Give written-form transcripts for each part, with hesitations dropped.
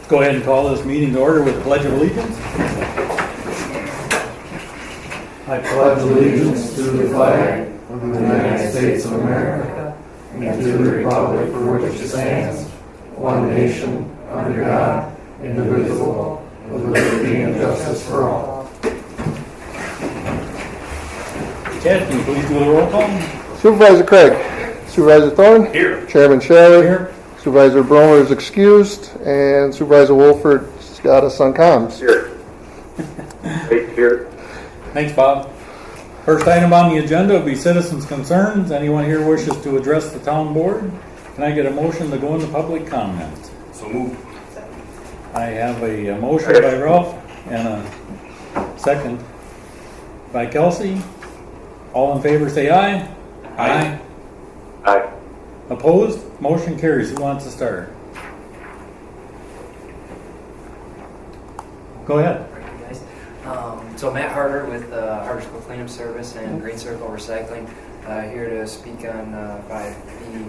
Let's go ahead and call this meeting to order with the Pledge of Allegiance. I pledge allegiance to the flag of the United States of America and to the republic for which it stands, one nation, under God, indivisible, with liberty and justice for all. Chad, can you please do the roll call? Supervisor Craig. Supervisor Thorne. Here. Chairman Shelley. Here. Supervisor Bromer is excused, and Supervisor Wolford's got us on comms. Here. Right here. Thanks, Bob. First item on the agenda will be citizens' concerns. Anyone here wishes to address the town board? Can I get a motion to go into public comment? So moved. I have a motion by Ralph and a second by Kelsey. All in favor say aye. Aye. Aye. Opposed? Motion carries. Who wants to start? Go ahead. Thank you, guys. So Matt Harder with Harder School Cleanup Service and Green Circle Recycling, here to speak on 5P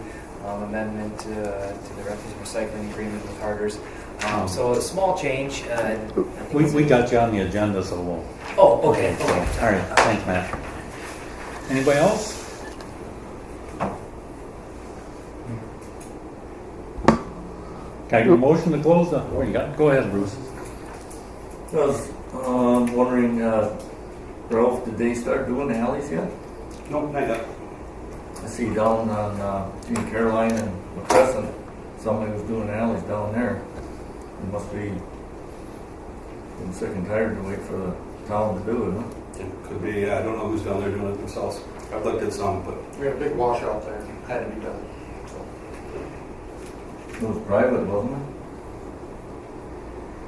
amendment to the refuse recycling agreement with Harder's. So a small change. I think We got you on the agenda, so we'll... Oh, okay. All right. Thanks, Matt. Anybody else? Can I get a motion to close the... Oh, you got... Go ahead, Bruce. I was wondering, Ralph, did they start doing the alleys yet? No, not yet. I see down on between Caroline and McCrescent, somebody was doing alleys down there. It must be getting sick and tired to wait for the town to do it, huh? It could be, I don't know who's down there doing it themselves. I've looked at some, but We had a big washout there, had to be done. It was private, wasn't it?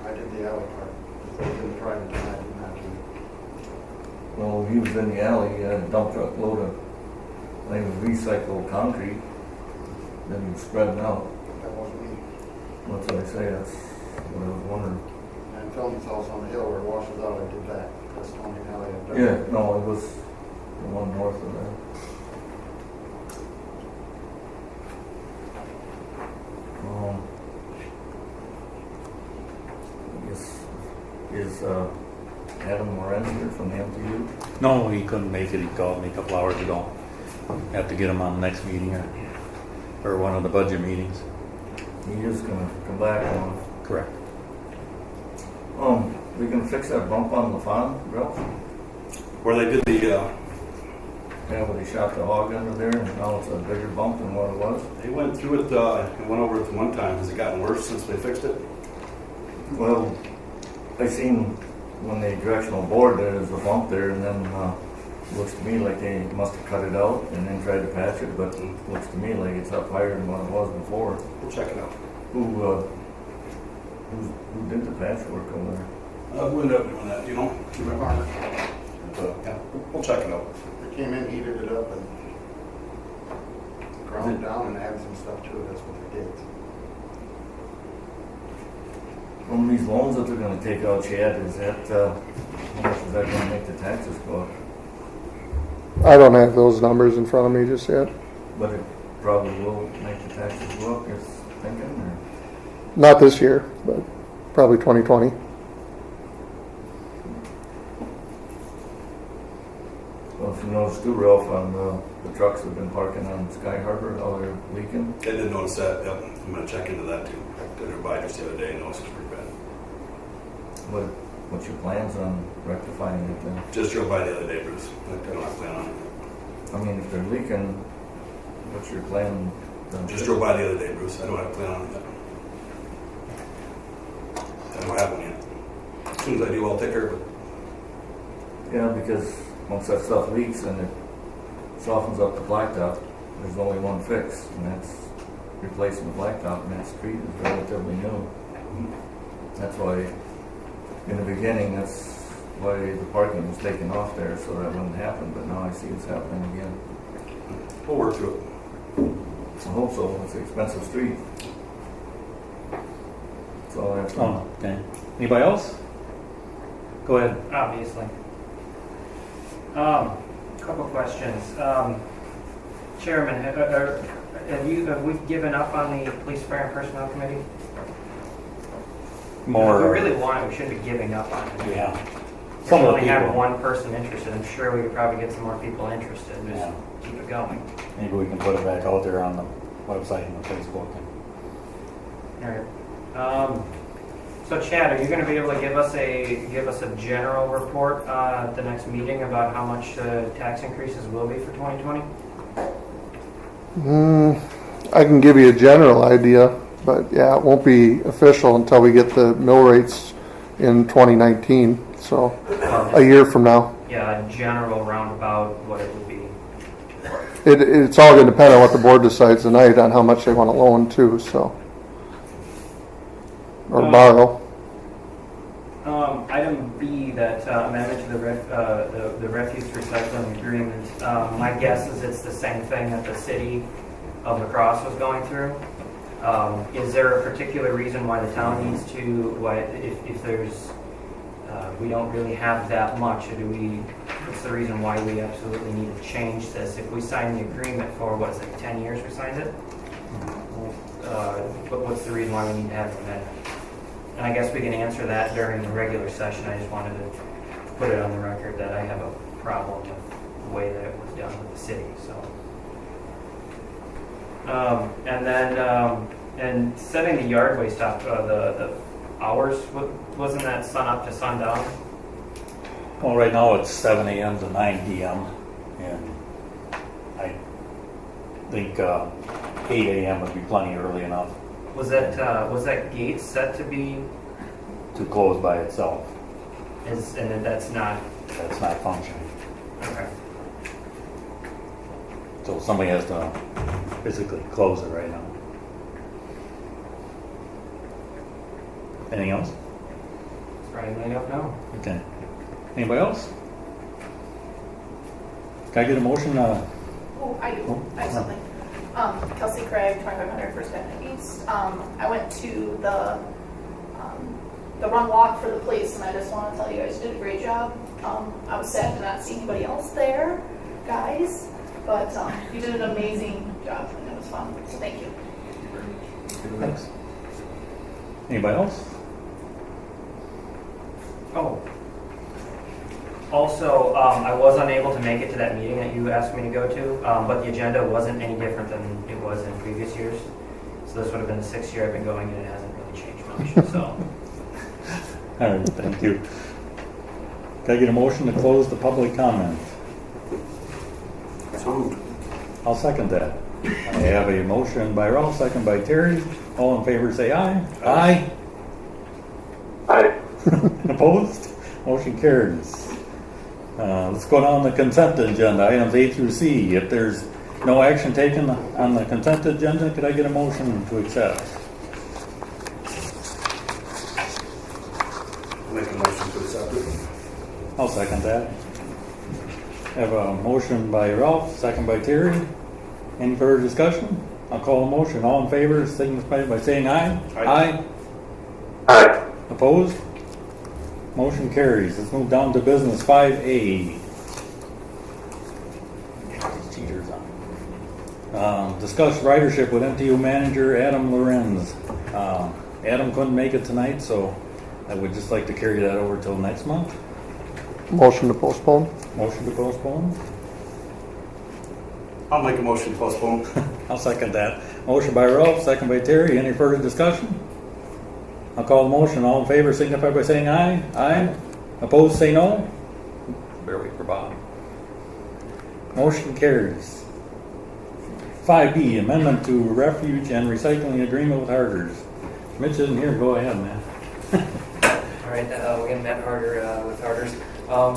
I did the alley part. They did the private, and I didn't have to. Well, he was in the alley, he had a dump truck load of, I think it was recycled concrete. Then he was spreading out. That wasn't me. That's what I say, that's what I was wondering. And Phil's house on the hill where it washes out, I did that. That's the only alley I've done. Yeah, no, it was the one north of there. I guess, is Adam Lorenz here from the MTU? No, he couldn't make it. He called me a couple hours ago. Have to get him on the next meeting or one of the budget meetings. He is gonna come back on. Correct. We can fix that bump on the farm, Ralph? where they did the, Yeah, where they shot the hog under there, and now it's a bigger bump than what it was. they went through it, and went over it one time. Has it gotten worse since they fixed it? Well, I seen when they directional board there's a bump there, and then looks to me like they must have cut it out and then tried to patch it, but looks to me like it's up higher than what it was before. We'll check it out. Who did the patchwork over there? We'll end up doing that, you know? Yeah, we'll check it out. They came in, heated it up, and ground it down and added some stuff to it. That's what they did. From these loans that they're gonna take out, Chad, is that, how much is that gonna make the taxes go up? I don't have those numbers in front of me just yet. But it probably will make the taxes go up, you're thinking, or? Not this year, but probably 2020. Well, if you notice too, Ralph, on the trucks that have been parking on Sky Harbor, how they're leaking. I did notice that, yep. I'm gonna check into that too. I drove by just the other day and noticed it's pretty bad. What's your plans on rectifying it then? Just drove by the other day, Bruce. I don't have a plan on it. I mean, if they're leaking, what's your plan? Just drove by the other day, Bruce. I don't have a plan on it yet. I don't have one yet. As soon as I do, I'll take care of it. Yeah, because once that stuff leaks and it softens up the blacktop, there's only one fix, and that's replacing the blacktop, and that street is relatively new. That's why, in the beginning, that's why the parking was taken off there, so that wouldn't happen, but now I see it's happening again. We'll work through it. I hope so. It's an expensive street. That's all I have to Oh, okay. Anybody else? Go ahead. Obviously. Couple questions. Chairman, have we given up on the police fire and personnel committee? more. If we really want it, we shouldn't be giving up on it. Yeah. If Some we of the only have people. one person interested, I'm sure we could probably get some more people interested. Just Yeah. keep it going. Maybe we can put it back out there on the website and the Facebook. All right. So Chad, are you going to be able to give us a general report at the next meeting about how much the tax increases will be for 2020? I can give you a general idea, but yeah, it won't be official until we get the mill rates in 2019, so a year from now. Yeah, a general roundabout what it would be. It's all going to depend on what the board decides tonight on how much they want to loan too, so. Or borrow. Item B, that amendment to the refuse recycling agreement. My guess is it's the same thing that the city of La Crosse was going through. Is there a particular reason why the town needs to, if there's, we don't really have that much, or what's the reason why we absolutely need to change this? If we sign the agreement for, what is it, 10 years we signed it? But what's the reason why we need to have an amendment? And I guess we can answer that during the regular session. I just wanted to put it on the record that I have a problem with the way that it was done with the city, so. And then, and setting the yard waste up, the hours, wasn't that sun up to sundown? Well, right now it's 7 a.m. to 9 p.m. and I think 8 a.m. would be plenty early enough Was that gate set to be, to close by itself. and then that's not, That's not functioning. okay. So somebody has to physically close it right now. Anything else? Probably laid up now. Okay. Anybody else? Can I get a motion? Oh, I do. I have something. Kelsey Craig, 2500 First Avenue East. I went to the run walk for the place, and I just want to tell you guys did a great job. I was sad to not see anybody else there, guys, but you did an amazing job, and it was fun. So thank you. Thanks. Anybody else? Oh. Also, I was unable to make it to that meeting that you asked me to go to, but the agenda wasn't any different than it was in previous years. So this would have been the 6th year I've been going, and it hasn't really changed much. So, All right, thank you. Can I get a motion to close the public comment? So moved. I'll second that. I have a motion by Ralph, second by Terry. All in favor say aye. Aye. Aye. Opposed? Motion carries. Let's go down the consent agenda, items A through C. If there's no action taken on the consent agenda, could I get a motion to accept? Make a motion to accept it. I'll second that. Have a motion by Ralph, second by Terry. Any further discussion? I'll call a motion. All in favor, signify by saying aye. Aye. Aye. Opposed? Motion carries. Let's move down to business 5A. These cheaters on. Discuss ridership with MTU manager Adam Lorenz. Adam couldn't make it tonight, so I would just like to carry that over till next month. Motion to postpone. Motion to postpone. I'll make a motion to postpone. I'll second that. Motion by Ralph, second by Terry. Any further discussion? I'll call the motion. All in favor signify by saying aye. Aye. Opposed say no. Bear wait for Bob. Motion carries. 5B, amendment to refuge and recycling agreement with Harders. Mitch isn't here. Go ahead, man. All right, we're gonna Matt Harder with Harders. I'll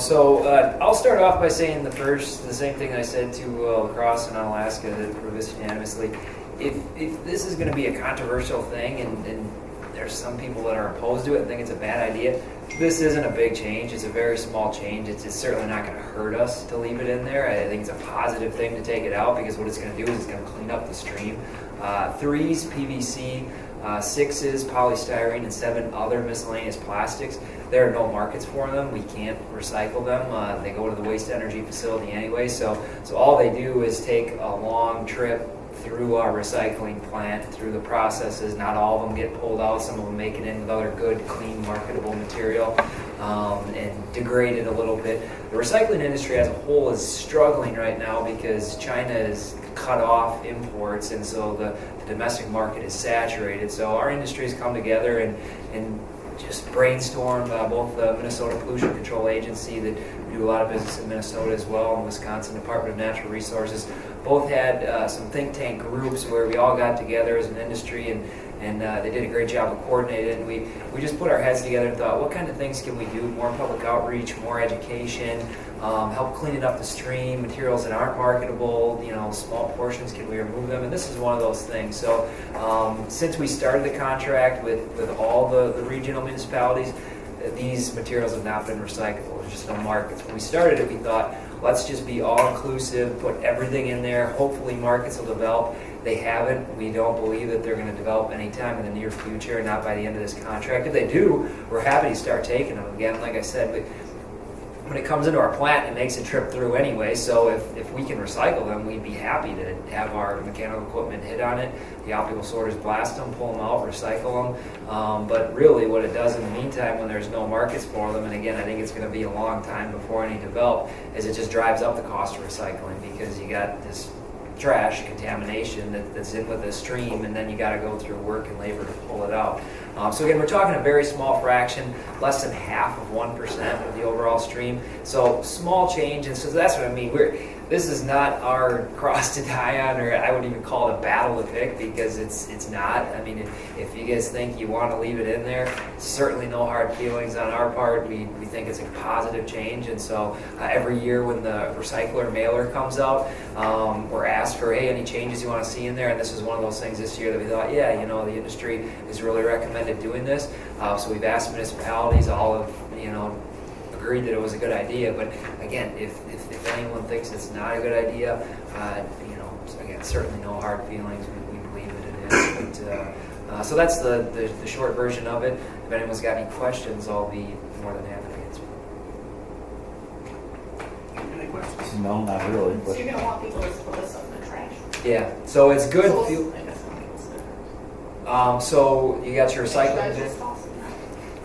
start off by saying the same thing I said to La Crosse and Alaska that approved this unanimously. If this is going to be a controversial thing, and there's some people that are opposed to it and think it's a bad idea, this isn't a big change. It's a very small change. It's certainly not going to hurt us to leave it in there. I think it's a positive thing to take it out because what it's going to do is it's going to clean up the stream. 3s, PVC, 6s, polystyrene, and 7 other miscellaneous plastics. There are no markets for them. We can't recycle them. They go to the waste energy facility anyway. So all they do is take a long trip through our recycling plant, through the processes. Not all of them get pulled out. Some of them make it in with other good, clean, marketable material and degrade it a little bit. The recycling industry as a whole is struggling right now because China is cut off imports, and so the domestic market is saturated. So our industries come together and just brainstorm. Both the Minnesota Pollution Control Agency, that we do a lot of business in Minnesota as well, and Wisconsin Department of Natural Resources, both had some think tank groups where we all got together as an industry, and they did a great job of coordinating. We just put our heads together and thought, what kind of things can we do? More public outreach, more education, help cleaning up the stream, materials that aren't marketable, small portions, can we remove them? And this is one of those things. So since we started the contract with all the regional municipalities, these materials have not been recyclable. There's just no markets. When we started it, we thought, let's just be all-inclusive, put everything in there. Hopefully markets will develop. They haven't. We don't believe that they're going to develop anytime in the near future, not by the end of this contract. If they do, we're happy to start taking them. Again, like I said, when it comes into our plant, it makes a trip through anyway, so if we can recycle them, we'd be happy to have our mechanical equipment hit on it. The optical sorters blast them, pull them out, recycle them. But really what it does in the meantime when there's no markets for them, and again, I think it's going to be a long time before any develop, is it just drives up the cost of recycling because you got this trash contamination that's in with the stream, and then you got to go through work and labor to pull it out. So again, we're talking a very small fraction, less than half of 1% of the overall stream. So small change, and so that's what I mean. This is not our cross to die on, or I wouldn't even call it a battle to pick, because it's not. I mean, if you guys think you want to leave it in there, certainly no hard feelings on our part. We think it's a positive change, and so every year when the recycler mailer comes out, we're asked for, hey, any changes you want to see in there? And this is one of those things this year that we thought, yeah, the industry has really recommended doing this. So we've asked municipalities, all of, agreed that it was a good idea. But again, if anyone thinks it's not a good idea, again, certainly no hard feelings. We believe that it is. But, so that's the short version of it. If anyone's got any questions, I'll be more than happy to answer. Any questions? No, not really, So but you're gonna want people to put this up in the trash. Yeah. So it's good. So fuel- I guess I'll consider. So you got your You recycling guys bin? just toss it out.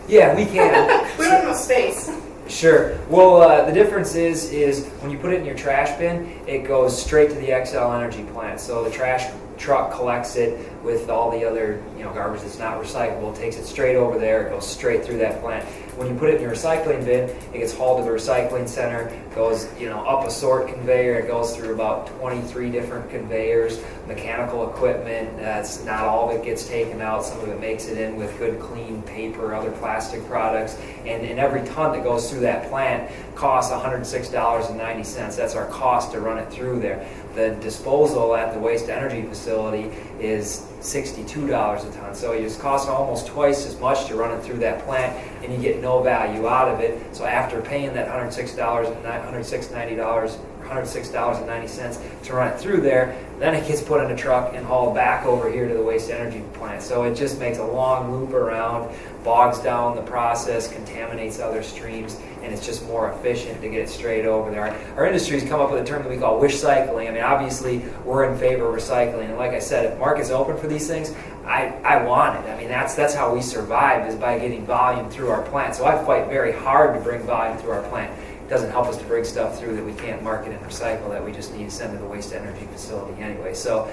Yeah, we can. We don't have enough space. Sure. Well, the difference is when you put it in your trash bin, it goes straight to the XL Energy plant. So the trash truck collects it with all the other garbage that's not recyclable, takes it straight over there, it goes straight through that plant. When you put it in your recycling bin, it gets hauled to the recycling center, goes up a sort conveyor, it goes through about 23 different conveyors, mechanical equipment. That's not all of it gets taken out. Some of it makes it in with good clean paper, other plastic products, and every ton that goes through that plant costs $106.90. That's our cost to run it through there. The disposal at the waste energy facility is $62 a ton. So it's costing almost twice as much to run it through that plant, and you get no value out of it. So after paying that $106.90 to run it through there, then it gets put in a truck and hauled back over here to the waste energy plant. So it just makes a long loop around, bogs down the process, contaminates other streams, and it's just more efficient to get it straight over there. Our industry's come up with a term that we call wish cycling. I mean, obviously, we're in favor of recycling, and like I said, if market's open for these things, I want it. I mean, that's how we survive, is by getting volume through our plant. So I fight very hard to bring volume through our plant. It doesn't help us to bring stuff through that we can't market and recycle, that we just need to send to the waste energy facility anyway. So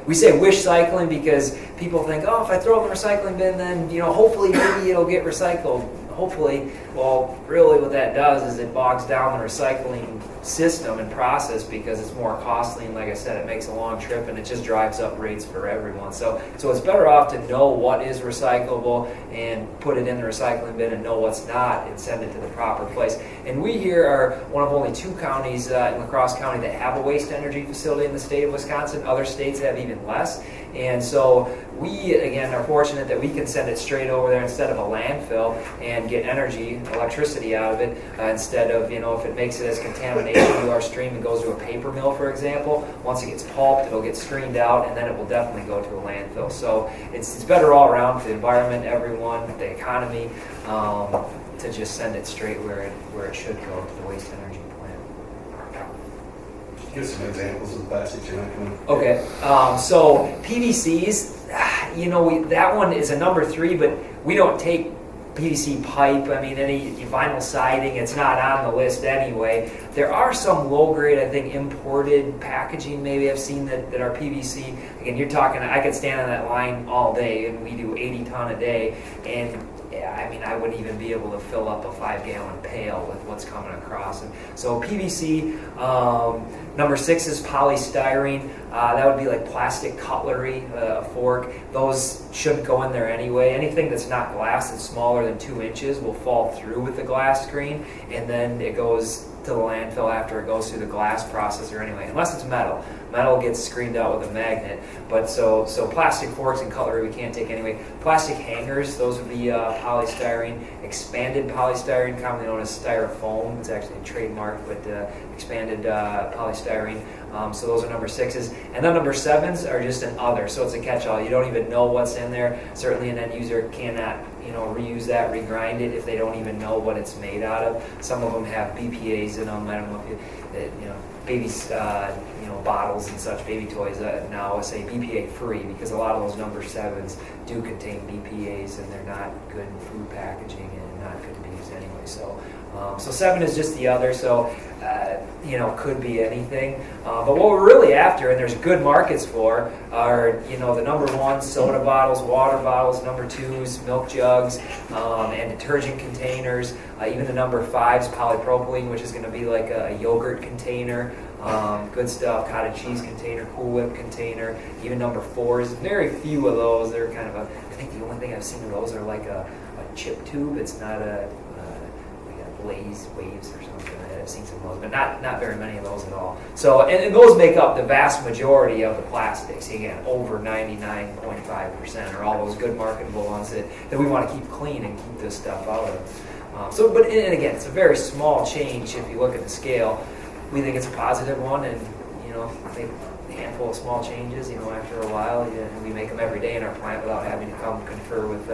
we say wish cycling because people think, oh, if I throw it in the recycling bin, then hopefully maybe it'll get recycled. Hopefully, well, really what that does is it bogs down the recycling system and process because it's more costly, and like I said, it makes a long trip, and it just drives up rates for everyone. So it's better off to know what is recyclable and put it in the recycling bin, and know what's not and send it to the proper place. And we here are one of only 2 counties in La Crosse County that have a waste energy facility in the state of Wisconsin. Other states have even less. And so we, again, are fortunate that we can send it straight over there instead of a landfill and get electricity out of it, instead of, if it makes it as contamination to our stream and goes to a paper mill, for example, once it gets pulped, it'll get screened out, and then it will definitely go to a landfill. So it's better all around for the environment, everyone, the economy, to just send it straight where it should go, to the waste energy plant. Give some examples of plastics you're not gonna. Okay, so PVCs, that one is a number 3, but we don't take PVC pipe. I mean, any vinyl siding, it's not on the list anyway. There are some low grade, I think, imported packaging maybe I've seen that are PVC. Again, you're talking, I could stand on that line all day, and we do 80 ton a day, and I mean, I wouldn't even be able to fill up a 5-gallon pail with what's coming across. And so PVC, number 6 is polystyrene. That would be like plastic cutlery, a fork. Those shouldn't go in there anyway. Anything that's not glass that's smaller than 2 inches will fall through with the glass screen, and then it goes to the landfill after it goes through the glass processor anyway, unless it's metal. Metal gets screened out with a magnet, but so plastic forks and cutlery we can't take anyway. Plastic hangers, those would be polystyrene. Expanded polystyrene, commonly known as styrofoam. It's actually a trademark, but expanded polystyrene. So those are number 6s. And then number 7s are just an other, so it's a catch-all. You don't even know what's in there. Certainly an end user cannot reuse that, regrind it if they don't even know what it's made out of. Some of them have BPA's in them. I don't know if babies, bottles and such, baby toys now say BPA free, because a lot of those number 7s do contain BPA's, and they're not good in food packaging and not good to be used anyway. So 7 is just the other, so could be anything. But what we're really after, and there's good markets for, are the number 1 soda bottles, water bottles, number 2s milk jugs, and detergent containers. Even the number 5s polypropylene, which is going to be like a yogurt container. Good stuff, cottage cheese container, Cool Whip container. Even number 4s, very few of those. They're kind of I think the only thing I've seen of those are like a chip tube. It's not like a Blaze Waves or something. I've seen some of those, but not very many of those at all. So, and those make up the vast majority of the plastics. Again, over 99.5% are all those good marketable ones that we want to keep clean and keep this stuff out of. And again, it's a very small change if you look at the scale. We think it's a positive one, and I think a handful of small changes. After a while, and we make them every day in our plant without having to come confer with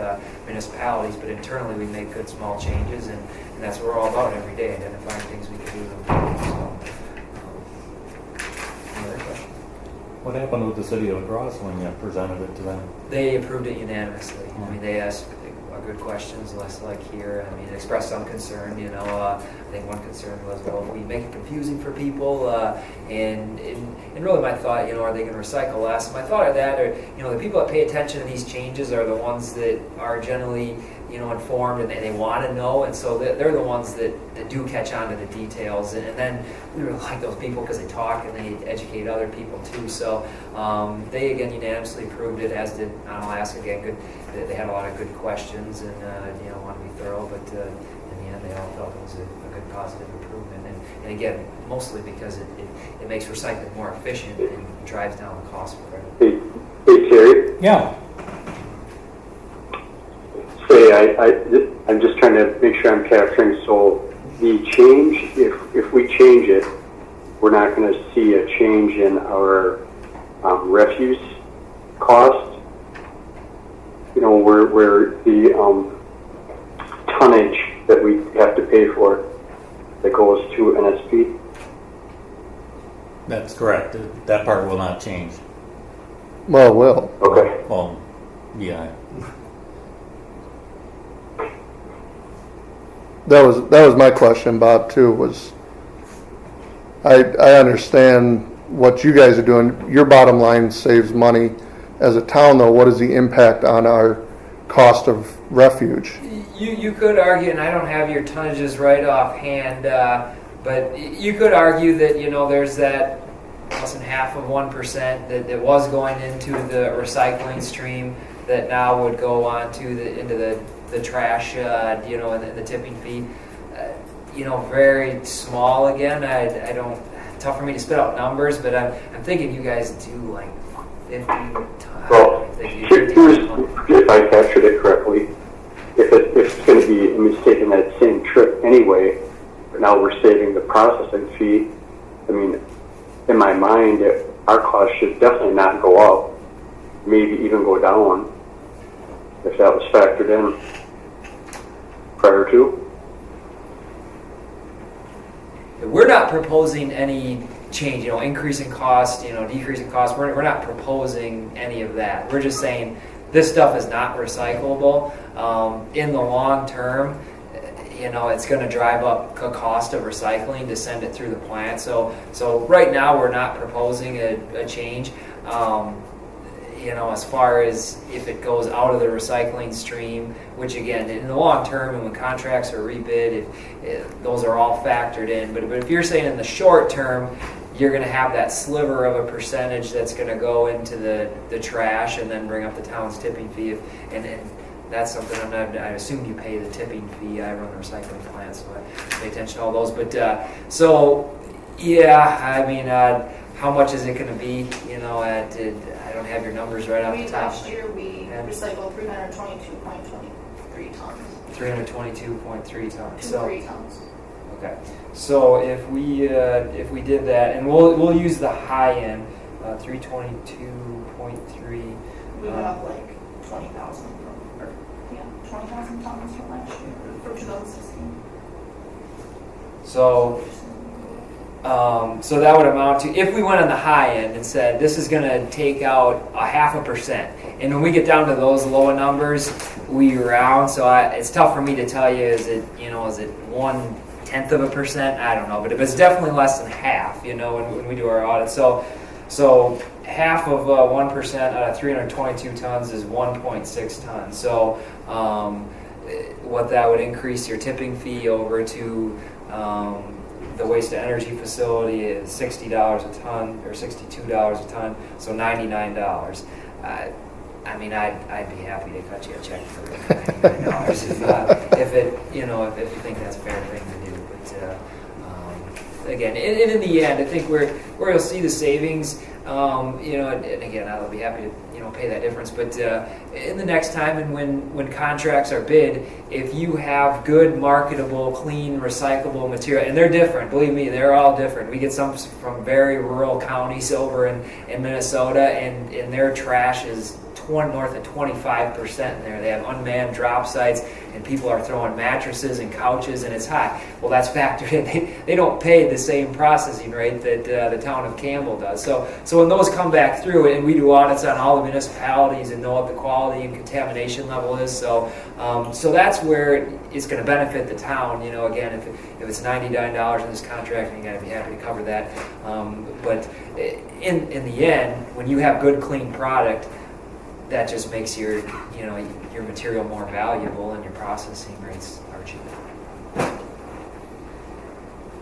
municipalities. But internally, we make good small changes, and that's what we're all about every day, identifying things we can do. Another question? What happened with the city of La Crosse when you presented it to them? They approved it unanimously. I mean, they asked good questions, less like here. I mean, expressed some concern. I think one concern was, well, if we make it confusing for people, and really my thought, are they going to recycle less? My thought of that are, the people that pay attention to these changes are the ones that are generally, informed, and they want to know, and so they're the ones that do catch on to the details, and then we really like those people because they talk and they educate other people too. So they again unanimously approved it, as did Onalaska. Again, good. They had a lot of good questions and wanted to be thorough, but in the end they all felt it was a good positive improvement, and again, mostly because it makes recycling more efficient and drives down the cost for it. Hey Terry. Yeah. I'm just trying to make sure I'm capturing. So the change, if we change it, we're not going to see a change in our refuse cost. Where the tonnage that we have to pay for that goes to NSP. That's correct. That part will not change. Well, it will. Okay. Well, yeah. That was my question, Bob, too, was I understand what you guys are doing. Your bottom line saves money. As a town, though, what is the impact on our cost of refuge? You could argue, and I don't have your tonnages right offhand, but you could argue that there's that less than half of 1% that was going into the recycling stream that now would go on to into the trash, and the tipping fee. Very small again. I don't. Tough for me to spit out numbers, but I'm thinking you guys do like 50 times. Well, here's, if I captured it correctly, if it's going to be, taking that same trip anyway, but now we're saving the processing fee. I mean, in my mind, our cost should definitely not go up, maybe even go down, if that was factored in prior to. We're not proposing any change, increasing cost, decreasing cost. We're not proposing any of that. We're just saying this stuff is not recyclable. In the long term, it's going to drive up the cost of recycling to send it through the plant. So right now we're not proposing a change. As far as if it goes out of the recycling stream, which again, in the long term and when contracts are rebid, those are all factored in. But if you're saying in the short term, you're going to have that sliver of a percentage that's going to go into the trash and then bring up the town's tipping fee. And that's something I assume you pay the tipping fee. I run a recycling plant, so I pay attention to all those. But how much is it going to be? I don't have your numbers right off the top. Last year we recycled 322.23 tons. 322.3 tons. 3 tons. Okay. So if we did that, and we'll use the high end, 322.3. We went up like 20,000 20,000 tons from last year for 2016. So that would amount to, if we went on the high end and said this is going to take out 0.5%, and when we get down to those lower numbers, we round. So it's tough for me to tell you. Is it 0.1%? I don't know, but it's definitely less than half. When we do our audit. So half of 1% out of 322 tons is 1.6 tons. So what that would increase your tipping fee over to the waste to energy facility is $60 a ton or $62 a ton, so $99. I'd be happy to cut you a check for $99 if you think that's a fair thing to do. But again, and in the end, I think where you'll see the savings, and again, I'll be happy to pay that difference. But in the next time, and when contracts are bid, if you have good, marketable, clean, recyclable material, and they're different, believe me, they're all different. We get some from very rural counties over in Minnesota, and their trash is north of 25% in there. They have unmanned drop sites, and people are throwing mattresses and couches, and it's high. Well, that's factored in. They don't pay the same processing rate that the town of Campbell does. So when those come back through, and we do audits on all the municipalities and know what the quality and contamination level is, so that's where it's going to benefit the town. Again, if it's $99 in this contract, you got to be happy to cover that. But in the end, when you have good, clean product, that just makes your material more valuable, and your processing rates are cheaper.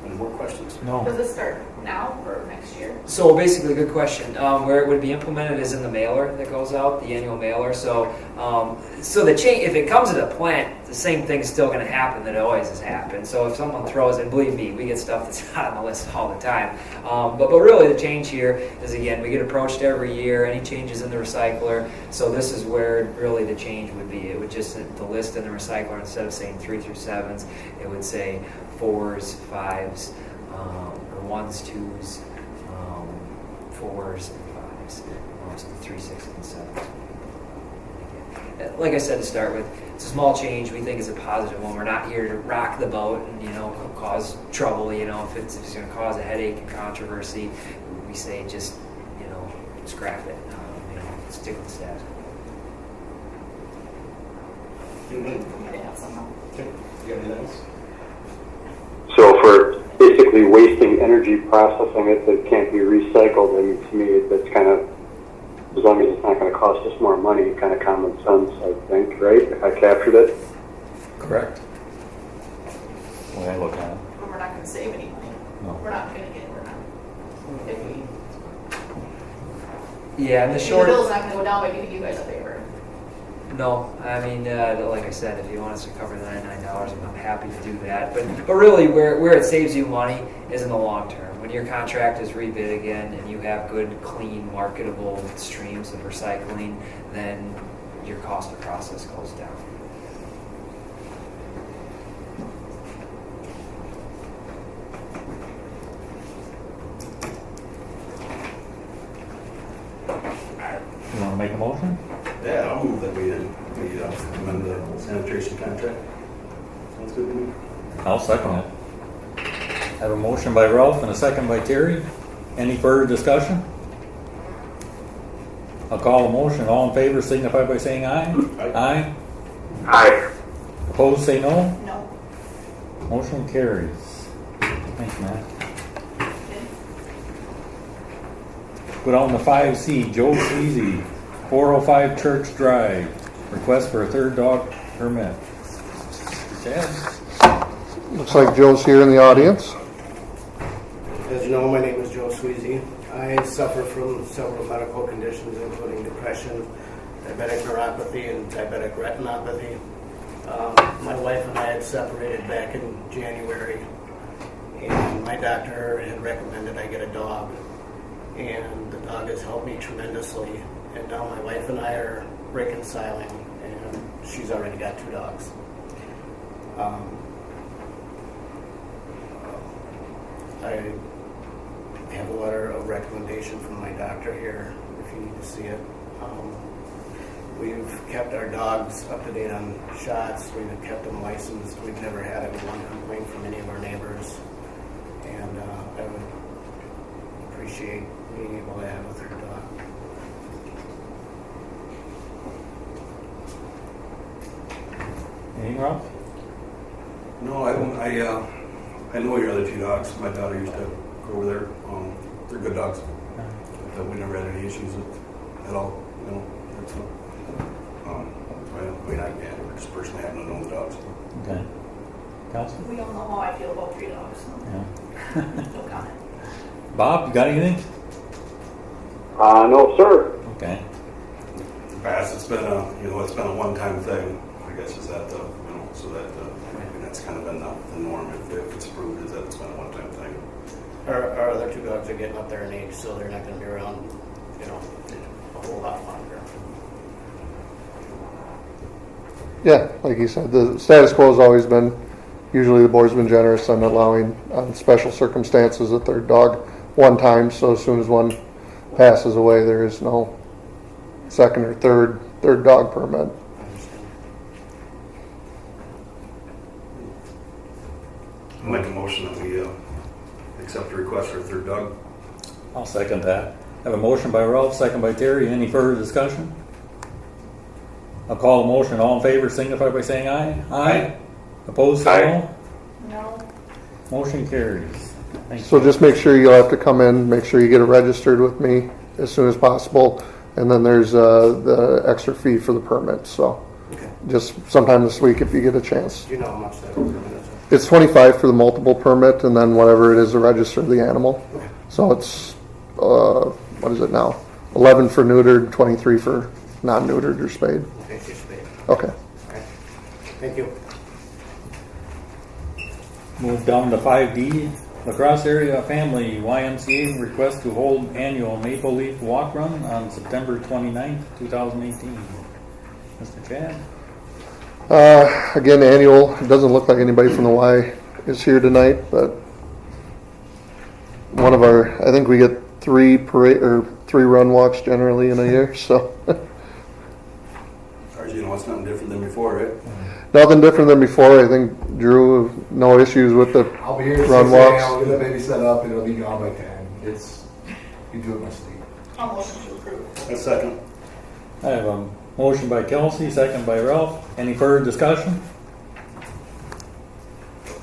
Any more questions? No. Does this start now or next year? So basically, good question. Where it would be implemented is in the mailer that goes out, the annual mailer. So the change, if it comes to the plant, the same thing's still going to happen that always has happened. So if someone throws, and believe me, we get stuff that's not on the list all the time. But really, the change here is, again, we get approached every year. Any changes in the recycler. So this is where really the change would be. It would just the list in the recycler, instead of saying 3 through 7s, it would say 4s, 5s. Or 1s, 2s, 4s, and 5s. So the 3, 6, and 7s. Like I said to start with, it's a small change. We think it's a positive one. We're not here to rock the boat and cause trouble. If it's going to cause a headache and controversy, we say just scrap it. Stick with the status quo. We may have some help. Okay. You got anything else? So for basically wasting energy processing it that can't be recycled, I mean, to me, that's kind of, as long as it's not going to cost us more money, kind of common sense, I think, right? If I captured it. Correct. When I look at it. But we're not going to save any money. No. We're not. If we, Yeah, and the the short. bill's not going to go down by giving you guys a favor. No, like I said, if you want us to cover the $99, I'm happy to do that. But really, where it saves you money is in the long term. When your contract is rebid again, and you have good, clean, marketable streams of recycling, then your cost of process goes down. You want to make a motion? Yeah, I'll move that we amend the sanitation contract. Sounds good to me. I'll second it. I have a motion by Ralph and a second by Terry. Any further discussion? I'll call a motion. All in favor signify by saying aye. Aye. Aye. Opposed, say no. No. Motion carries. Thanks, Matt. Okay. Go down to 5C, Joe Sweezy, 405 Church Drive. Request for a third dog permit. Chad? Looks like Joe's here in the audience. As you know, my name is Joe Sweezy. I suffer from several medical conditions, including depression, diabetic neuropathy, and diabetic retinopathy. My wife and I had separated back in January, and my doctor had recommended I get a dog. And the dog has helped me tremendously. And now my wife and I are reconciling, and she's already got 2 dogs. I have a letter of recommendation from my doctor here, if you need to see it. We've kept our dogs up to date on shots. We've kept them licensed. We've never had one complaint from any of our neighbors. And I would appreciate being able to have a third dog. Anything, Rob? No, I don't. I know your other 2 dogs. My daughter used to go over there. They're good dogs. But we never had any issues with at all. You know, that's I just personally happen to know the dogs. Okay. Council? We all know how I feel about 3 dogs, so Yeah. no comment. Bob, you got anything? No, sir. Okay. In the past, it's been a one-time thing. I guess is that so that that's kind of been the norm. If it's approved, is that it's been a one-time thing. Our other 2 dogs are getting up there in age, so they're not going to be around, a whole lot longer. Yeah, like you said, the status quo has always been, usually the board's been generous on allowing, on special circumstances, a third dog one time, so as soon as one passes away, there is no second or third dog permit. I understand. I make a motion that we accept the request for a third dog. I'll second that. I have a motion by Ralph, second by Terry. Any further discussion? I'll call a motion. All in favor signify by saying aye. Aye. Opposed, say no. No. Motion carries. Thanks. So just make sure you'll have to come in, make sure you get it registered with me as soon as possible, and then there's the extra fee for the permit, so Okay. just sometime this week if you get a chance. Do you know how much that is? It's $25 for the multiple permit, and then whatever it is to register the animal. Okay. So it's, what is it now? 11 for neutered, 23 for non-neutered or spayed. Okay, she's paid. Okay. All right. Thank you. Move down to 5D. Lacrosse Area Family YMCA request to hold annual Maple Leaf Walk Run on September 29th, 2018. Mr. Chad? Again, annual. It doesn't look like anybody from the Y is here tonight, but one of our, I think we get 3 run walks generally in a year, so Or it's nothing different than before, right? nothing different than before. I think Drew, no issues with the I'll be here at run 6 walks. a.m. I'll get that baby set up and it'll be gone by 10. You do it in my sleep. I'll motion to approve. A second. I have a motion by Kelsey, second by Ralph. Any further discussion?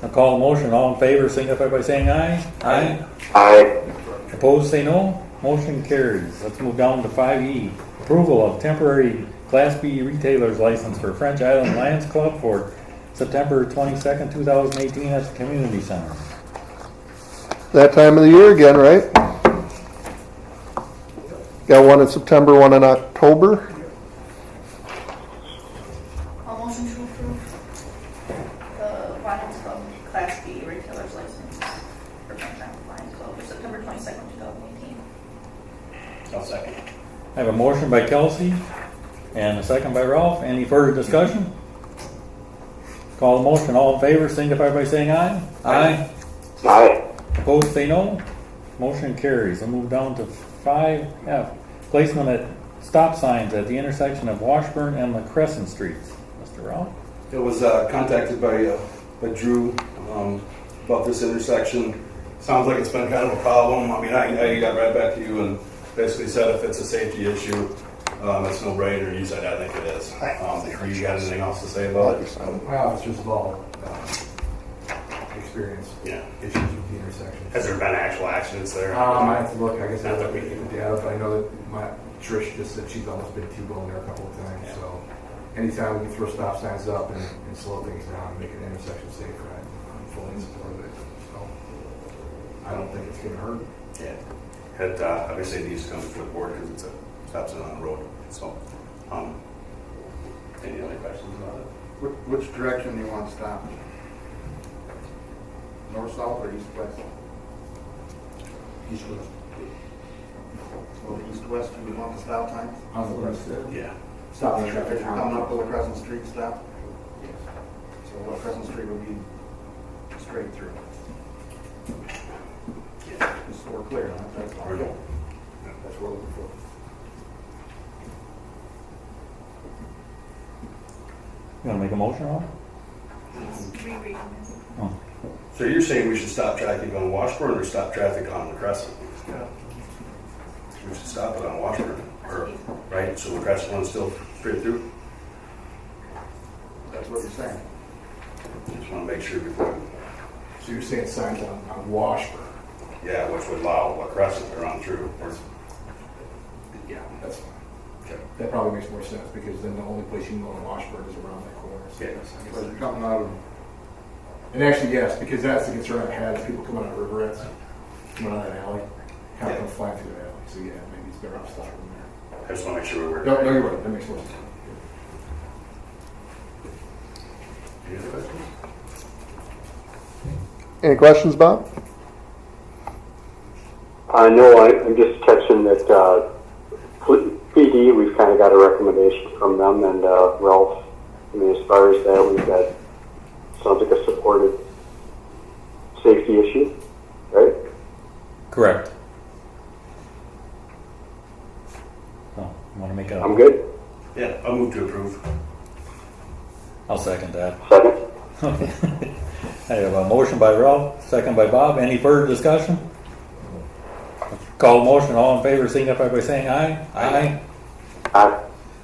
I'll call a motion. All in favor signify by saying aye. Aye. Aye. Opposed, say no. Motion carries. Let's move down to 5E. Approval of temporary Class B retailer's license for French Island Lions Club for September 22nd, 2018 at the community center. That time of the year again, right? Got one in September, one in October. I'll motion to approve the Lions Club Class B retailer's license for Franklin Lions Club for September 22nd, 2018. I'll second. I have a motion by Kelsey and a second by Ralph. Any further discussion? Call the motion. All in favor signify by saying aye. Aye. Aye. Opposed, say no. Motion carries. We'll move down to 5F. Placement at stop signs at the intersection of Washburn and La Crescent Streets. Mr. Ralph? It was contacted by Drew about this intersection. Sounds like it's been kind of a problem. I mean, I got right back to you and basically said if it's a safety issue, it's no brainer. You said, I think it is. You got anything else to say about it? Well, it's just all experience Yeah. issues with the intersection. Has there been actual accidents there? I have to look, I guess I Not have that to we look can- at the data, but I know that Trish just said she's almost been T-boned there a couple of times, Yeah. so anytime we can throw stop signs up and slow things down, make an intersection safer, I'm fully in support of it, so I don't think it's gonna hurt. Yeah. It obviously needs to come to the board because it's a stop sign on the road. So, any other questions about it? Which direction do you want to stop? North, south, or east, west? East West. Well, east, west, do you want the stop signs? On the west, Yeah. stop the If traffic. you're coming up with a Crescent Street stop, Yes. so what Crescent Street would be straight through. Just so we're clear on it, that's all. Or- That's what we're looking for. You wanna make a motion on Reread. it? So you're saying we should stop traffic on Washburn or stop traffic on the Crescent? We should stop it on Washburn, or, right? So the Crescent one's still straight through? That's what you're saying. Just want to make sure before, So you're saying signs on Washburn? yeah, which would allow a Crescent to run through. Yeah, that's fine. Okay. That probably makes more sense, because then the only place you can go in Washburn is around that corner. So Yeah. that's- I guess So that- you're coming out of, And actually, yes, because that's the concern I've had, is people coming out of Riverettes, coming out of that alley, kind of come flying through the alley. So yeah, maybe it's better off stopping there. I just want to make sure we work. No, you're right, that makes more sense. Any other questions? Any questions, Bob? No, I'm just catching that PD, we've kind of got a recommendation from them, and Ralph, I mean, as far as that, we've got, sounds like a supported safety issue, right? Correct. So, you wanna make a? I'm good. Yeah, I'll move to approve. I'll second that. Second. Okay. I have a motion by Ralph, second by Bob. Any further discussion? Call motion, all in favor, signify by saying aye. Aye. Aye.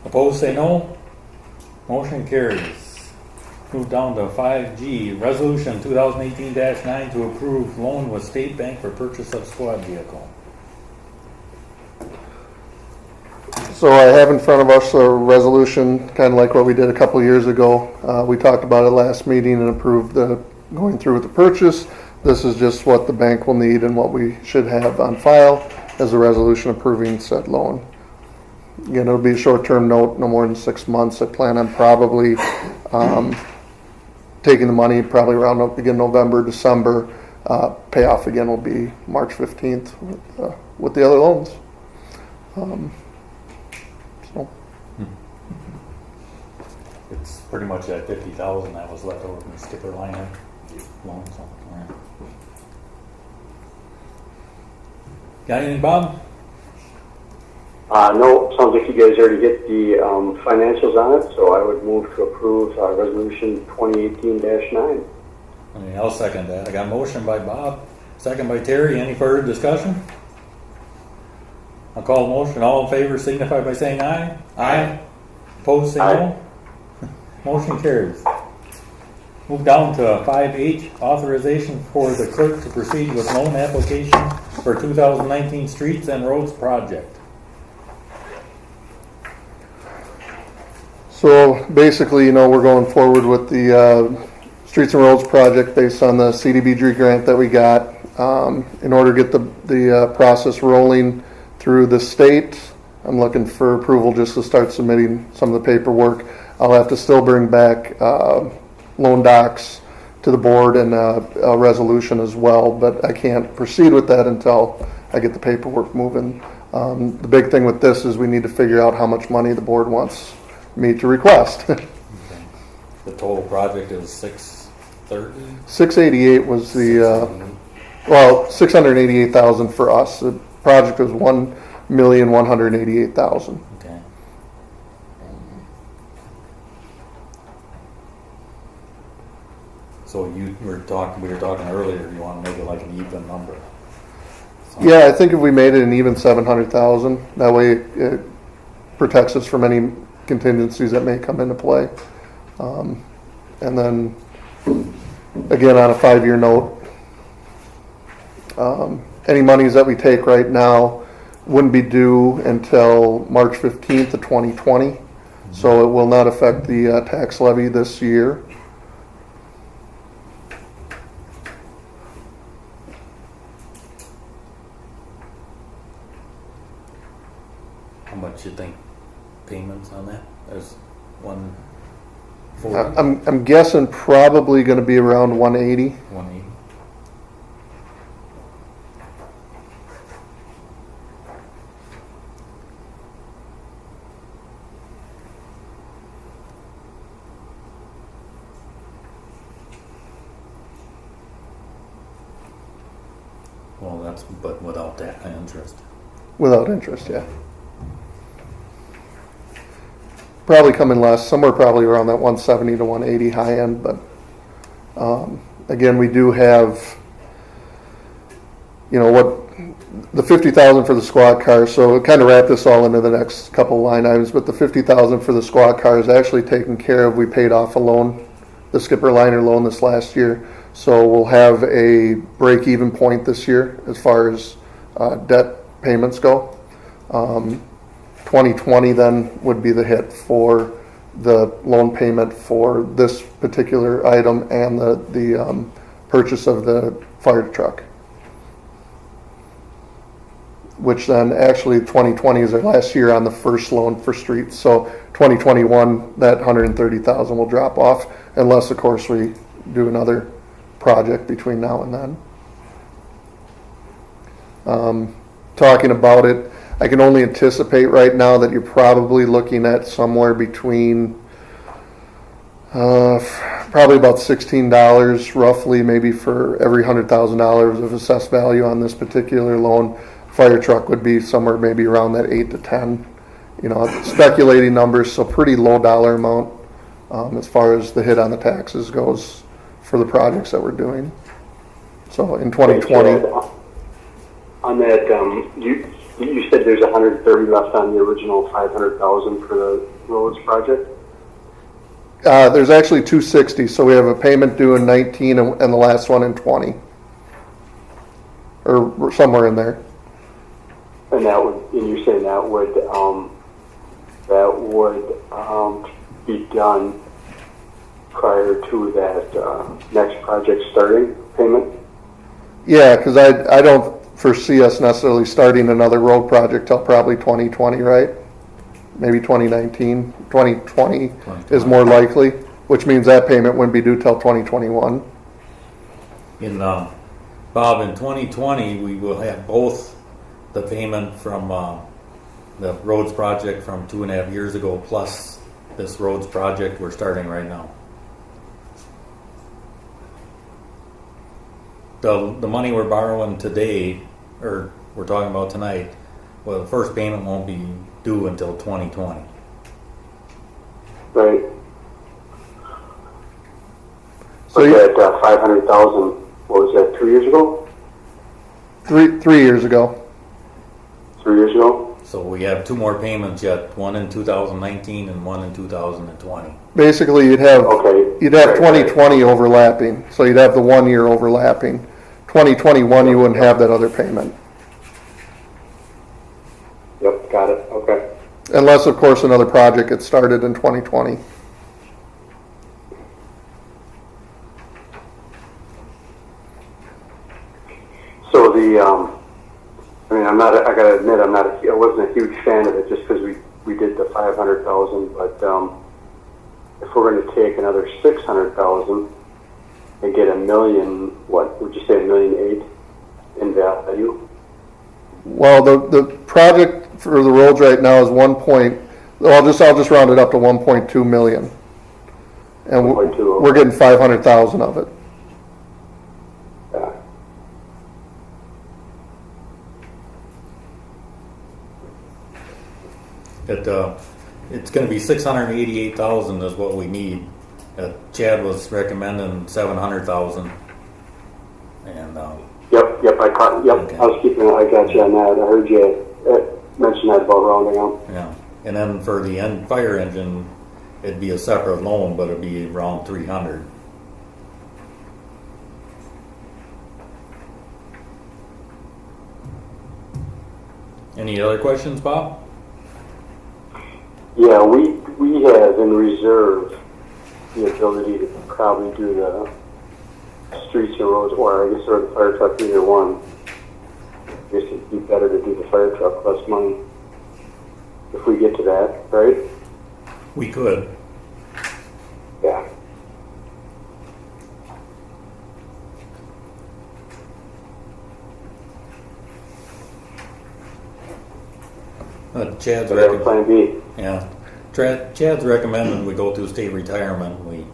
Opposed, say no. Motion carries. Move down to 5G, Resolution 2018-9 to approve loan with State Bank for purchase of squad vehicle. So I have in front of us a resolution, kind of like what we did a couple years ago. We talked about it last meeting and approved going through with the purchase. This is just what the bank will need and what we should have on file as a resolution approving said loan. Again, it'll be a short-term note, no more than 6 months. I plan on probably taking the money probably around begin November, December. Payoff again will be March 15th with the other loans. So It's pretty much that 50,000 that was left over from the skipper liner loan. So, all right. Got anything, Bob? No, sounds like you guys already get the financials on it, so I would move to approve Resolution 2018-9. Okay, I'll second that. I got a motion by Bob, second by Terry. Any further discussion? I'll call the motion. All in favor signify by saying aye. Aye. Opposed, say no. Motion carries. Move down to 5H, authorization for the clerk to proceed with loan application for 2019 streets and roads project. So basically, we're going forward with the Streets and Roads project based on the CDBG grant that we got. In order to get the process rolling through the state, I'm looking for approval just to start submitting some of the paperwork. I'll have to still bring back loan docs to the board and a resolution as well, but I can't proceed with that until I get the paperwork moving. The big thing with this is we need to figure out how much money the board wants me to request. The total project is 630. 688 was the, 688,000 for us. The project was 1,188,000. Okay. So we were talking earlier, you want to make it like an even number. Yeah, I think if we made it an even 700,000, that way it protects us from any contingencies that may come into play. And then, again, on a 5-year note, any monies that we take right now wouldn't be due until March 15th of 2020. So it will not affect the tax levy this year. How much you think payments on that? There's 140, I'm guessing probably going to be around 180. 180. Well, that's, but without that interest. Without interest, yeah. Probably coming less, somewhere probably around that 170 to 180 high end, but again, we do have, you know, what the 50,000 for the squad cars. So kind of wrap this all into the next couple line items, but the 50,000 for the squad car is actually taken care of. We paid off a loan, the Skipper Liner loan this last year. So we'll have a break-even point this year as far as debt payments go. 2020 then would be the hit for the loan payment for this particular item and the purchase of the fire truck. Which then actually 2020 is our last year on the first loan for streets. So 2021, that 130,000 will drop off unless, of course, we do another project between now and then. Talking about it, I can only anticipate right now that you're probably looking at somewhere between probably about $16 roughly, maybe for every $100,000 of assessed value on this particular loan. Fire truck would be somewhere maybe around that 8 to 10. You know, speculating numbers, so pretty low dollar amount as far as the hit on the taxes goes for the projects that we're doing. So in 2020. On that, you said there's 130 left on the original 500,000 for the roads project? There's actually 260, so we have a payment due in 19 and the last one in 20. Or somewhere in there. And that would, and you're saying that would be done prior to that next project starting payment? Yeah, because I don't foresee us necessarily starting another road project till probably 2020, right? Maybe 2019. 2020 is more likely, which means that payment wouldn't be due till 2021. In Bob, in 2020, we will have both the payment from the roads project from 2.5 years ago, plus this roads project we're starting right now. The money we're borrowing today, or we're talking about tonight, well, the first payment won't be due until 2020. Right. So was that 500,000? What was that? 2 years ago? 3 years ago. 3 years ago. So we have 2 more payments yet, one in 2019 and one in 2020. Basically, you'd have Okay. 2020 overlapping, so you'd have the 1 year overlapping. 2021, you wouldn't have that other payment, Yep, got it. Okay. unless, of course, another project gets started in 2020. So I mean, I gotta admit, I wasn't a huge fan of it just because we did the 500,000, but if we're going to take another 600,000 and get $1 million, what would you say, $1.8 million in value? Well, the project for the roads right now is I'll just round it up to 1.2 million, and 1.2, we're getting 500,000 of it. Yeah. It's going to be 688,000 is what we need. Chad was recommending 700,000, and Yep. Yep, I caught, yep, Okay. I was keeping, I got you on that. I heard you mention that about rounding up. Yeah, and then for the fire engine, it'd be a separate loan, but it'd be around 300. Any other questions, Bob? Yeah, we have in reserve the ability to probably do the streets and roads, or I guess, or the fire truck, either one. I guess it'd be better to do the fire truck, less money. If we get to that, right? We could. Yeah. Chad's So that's plan B. Yeah, Chad's recommended we go through state retirement. We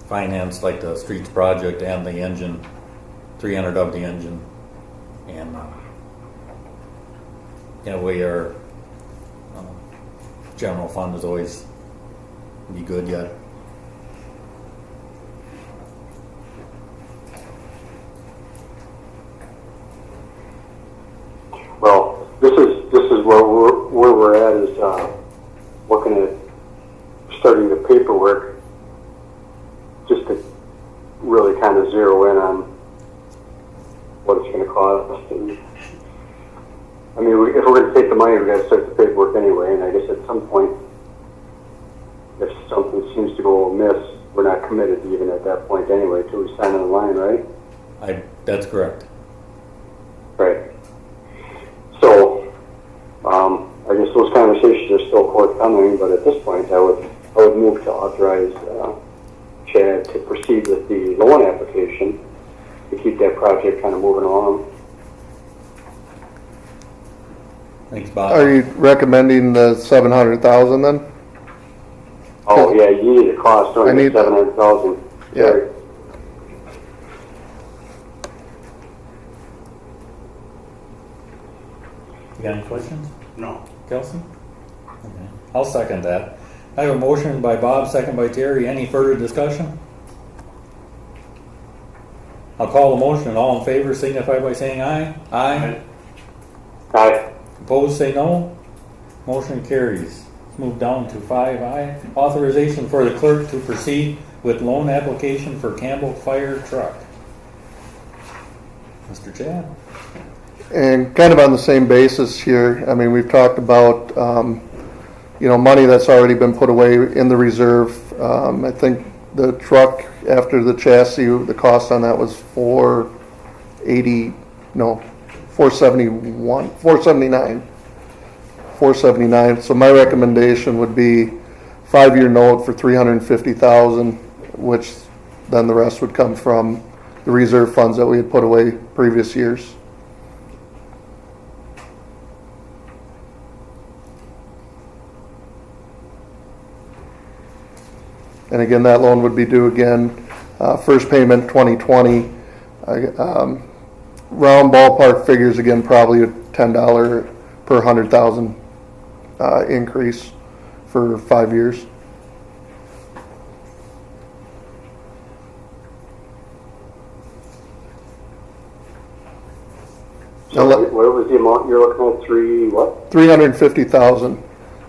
finance like the streets project and the engine, 300 of the engine, and yeah, we are general fund is always be good yet. Well, this is where we're at is looking at starting the paperwork just to really kind of zero in on what it's going to cost. And I mean, if we're going to take the money, we got to start the paperwork anyway. And I guess at some point, if something seems to go amiss, we're not committed even at that point anyway till we sign on the line, right? That's correct. Right. So, I guess those conversations are still forthcoming, but at this point, I would move to authorize Chad to proceed with the loan application to keep that project kind of moving along. Thanks, Bob. Are you recommending the 700,000 then? Oh yeah, you need a cost, don't I you? need- 700,000. Yeah. Right. You got any questions, No. Kelsey? Okay. I'll second that. I have a motion by Bob, second by Terry. Any further discussion? I'll call the motion. All in favor signify by saying aye. Aye. Aye. Opposed, say no. Motion carries. Let's move down to 5I. Authorization for the clerk to proceed with loan application for Campbell Fire Truck. Mr. Chad? And kind of on the same basis here, I mean, we've talked about, money that's already been put away in the reserve. I think the truck, after the chassis, the cost on that was $479. So my recommendation would be 5-year note for $350,000, which then the rest would come from the reserve funds that we had put away previous years. And again, that loan would be due again, first payment 2020. Round ballpark figures again, probably a $10 per 100,000 increase for 5 years. So what was the amount you're looking at? 350,000.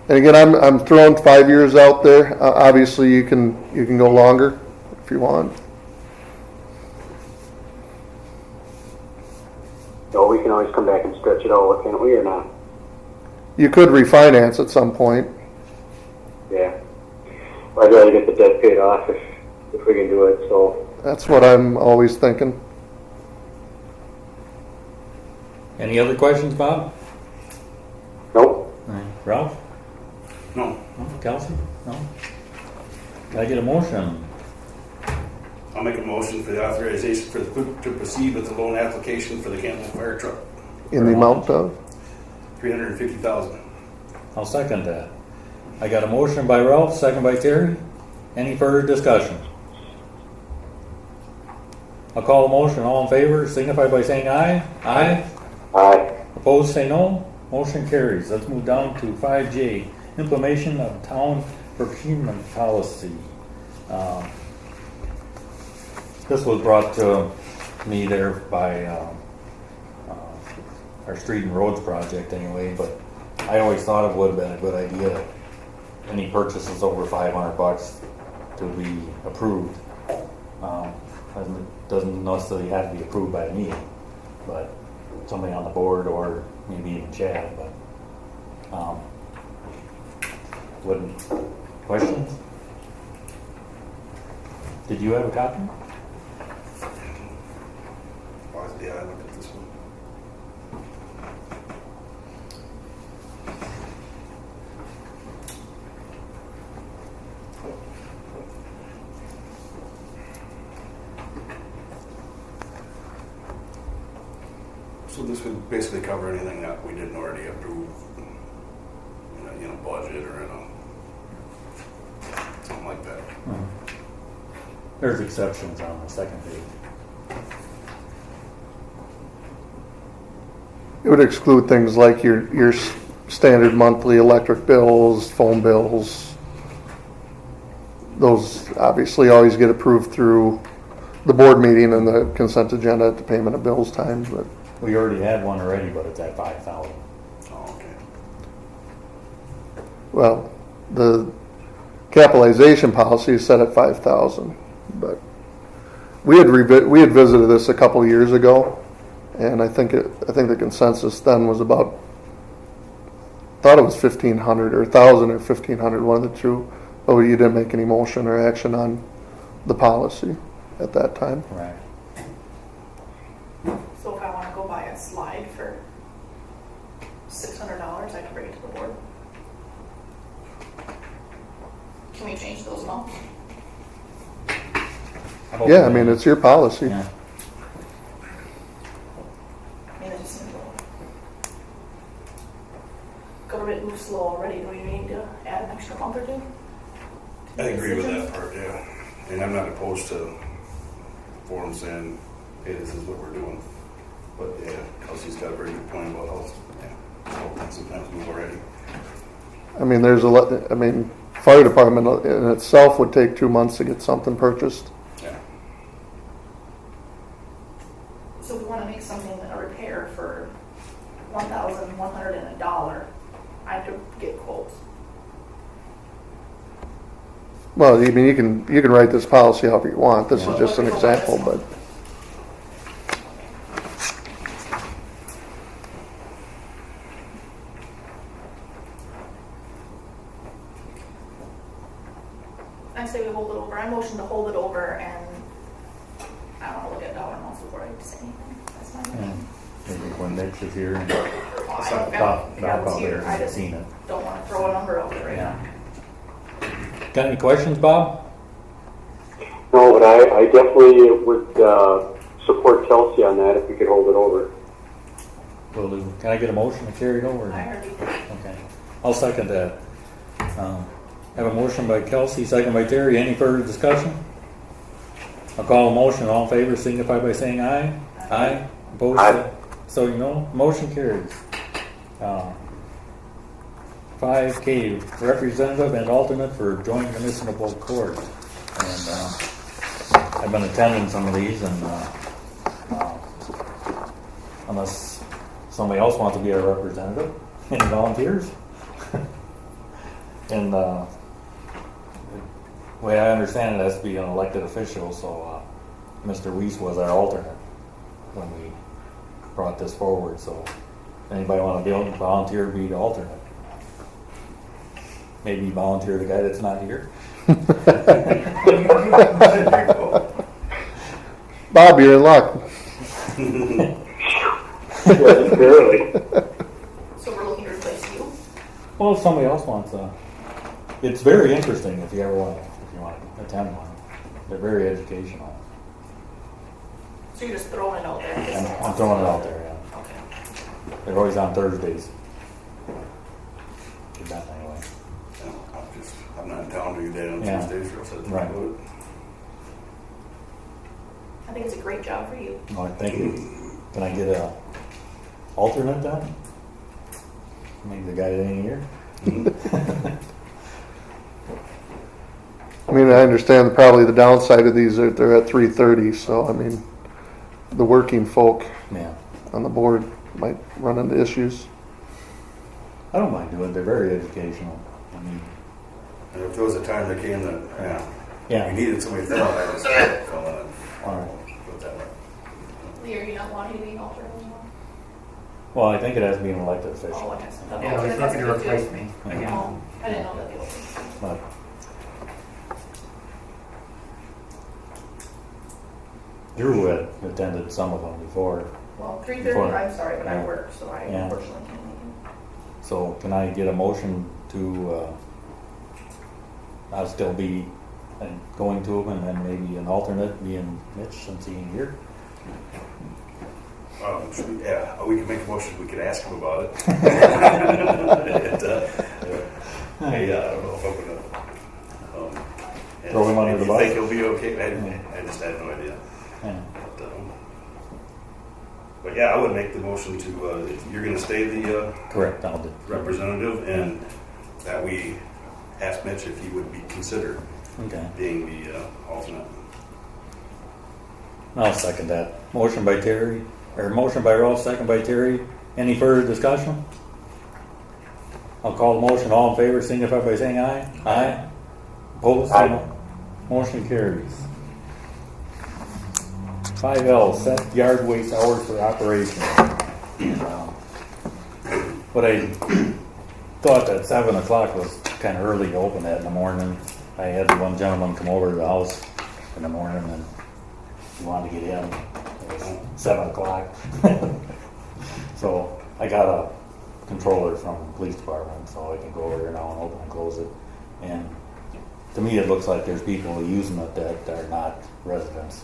And again, I'm throwing 5 years out there. Obviously, you can go longer if you want. So we can always come back and stretch it out, can't we, or not? You could refinance at some point. Yeah. I'd rather get the debt paid off if we can do it, so. That's what I'm always thinking. Any other questions, Bob? Nope. All right. Ralph? No. No? Kelsey? No? Can I get a motion? I'll make a motion for the authorization for the clerk to proceed with the loan application for the Campbell Fire Truck, In the amount of? $350,000. I'll second that. I got a motion by Ralph, second by Terry. Any further discussion? I'll call the motion. All in favor signify by saying aye. Aye. Aye. Opposed, say no. Motion carries. Let's move down to 5J, implementation of town procurement policy. This was brought to me there by our street and roads project anyway, but I always thought it would have been a good idea, any purchases over $500 to be approved. Doesn't necessarily have to be approved by me, but somebody on the board or maybe even Chad, but, wouldn't, questions? Did you have a copy? Yeah, I looked at this one. So this would basically cover anything that we didn't already approve in a budget or in a, something like that. There's exceptions on the second page. It would exclude things like your standard monthly electric bills, phone bills. Those obviously always get approved through the board meeting and the consent agenda at the payment of bills time, but We already had one already, but it's at 5,000. Oh, okay. well, the capitalization policy is set at 5,000, but we had visited this a couple of years ago, and I think the consensus then was about, thought it was 1,500 or 1,000 or 1,500, one of the two, but you didn't make any motion or action on the policy at that time. Right. So if I want to go buy a slide for $600, I can bring it to the board. Can we change those amounts? Yeah, I mean, it's your policy. Yeah. I mean, it just seems government moves slow already. Do we need to add an extra month or two? I agree with that part, yeah. And I'm not opposed to form saying, hey, this is what we're doing. But yeah, Kelsey's got a very good point about how, how sometimes move already. I mean, there's a lot, I mean, fire department in itself would take 2 months to get something purchased. Yeah. So if we want to make something, a repair for $1,101, I have to get quotes. Well, I mean, you can write this policy however you want. This is just an example, but I say we hold it over. I motion to hold it over, and I don't want to look at dollar amounts before I say anything. That's fine. Yeah. Maybe when Mitch is here and I don't Doc care what's out here. there I hasn't just seen it. don't want to throw a number out there right now. Yeah. Got any questions, Bob? No, but I definitely would support Kelsey on that if we could hold it over. Will do. Can I get a motion to carry it over? I heard you. Okay. I'll second that. Have a motion by Kelsey, second by Terry. Any further discussion? I'll call a motion. All in favor signify by saying aye. Aye. Opposed? Aye. So you know, motion carries. 5K, representative and alternate for joint municipal court. And I've been attending some of these, and unless somebody else wants to be a representative, any volunteers? And the way I understand it, it has to be an elected official, so Mr. Weiss was our alternate when we brought this forward, so anybody want to volunteer to be the alternate? Maybe volunteer the guy that's not here? Bob, you're in luck. Yeah, barely. So we're looking to replace you. Well, if somebody else wants it's very interesting if you want to attend one. They're very educational. So you're just throwing it out there. I'm throwing it out there, yeah. Okay. They're always on Thursdays. Good that anyway. I'm not in town to do that on Yeah. Tuesdays, or else I'd Right. do it. I think it's a great job for you. All right, thank you. Can I get a alternate then? Maybe the guy that ain't here? I mean, I understand probably the downside of these are they're at 3:30, so I mean, the working folk, Yeah. on the board might run into issues. I don't mind doing it, they're very educational. I mean, And if there was a time that came that, yeah. we needed somebody to fill in, I just fill in. All right. Put it that way. Lee, are you not wanting to be an alternate anymore? Well, I think it has to be an elected official. Oh, it has to. Yeah, he's looking to replace me again. Oh, I didn't know that they were. But Drew had attended some of them before, Well, 3:30, Before- I'm sorry, but I yeah. work, so I Yeah. unfortunately can't make so can I get a motion to, I'll still be going to them and then maybe an alternate being Mitch since he ain't here? We can make a motion, we could ask him about it. Hey, I don't know if I'm gonna. Throw him under the if bus? You think he'll be okay? I just had no idea. Yeah. But yeah, I would make the motion to, you're gonna stay the Correct, I'll do. representative, and that we ask Mitch if he would be considered Okay, being the alternate. I'll second that. Motion by Terry, or motion by Ralph, second by Terry. Any further discussion? I'll call the motion. All in favor, signify by saying aye. Aye. Opposed? Say no. Motion carries. 5L, set yard waste hours for operation. But I thought that 7 o'clock was kind of early to open that in the morning. I had one gentleman come over to the house in the morning and he wanted to get in. It was 7 o'clock. So I got a controller from the police department, so I can go over there now and open and close it. And to me, it looks like there's people using it that are not residents.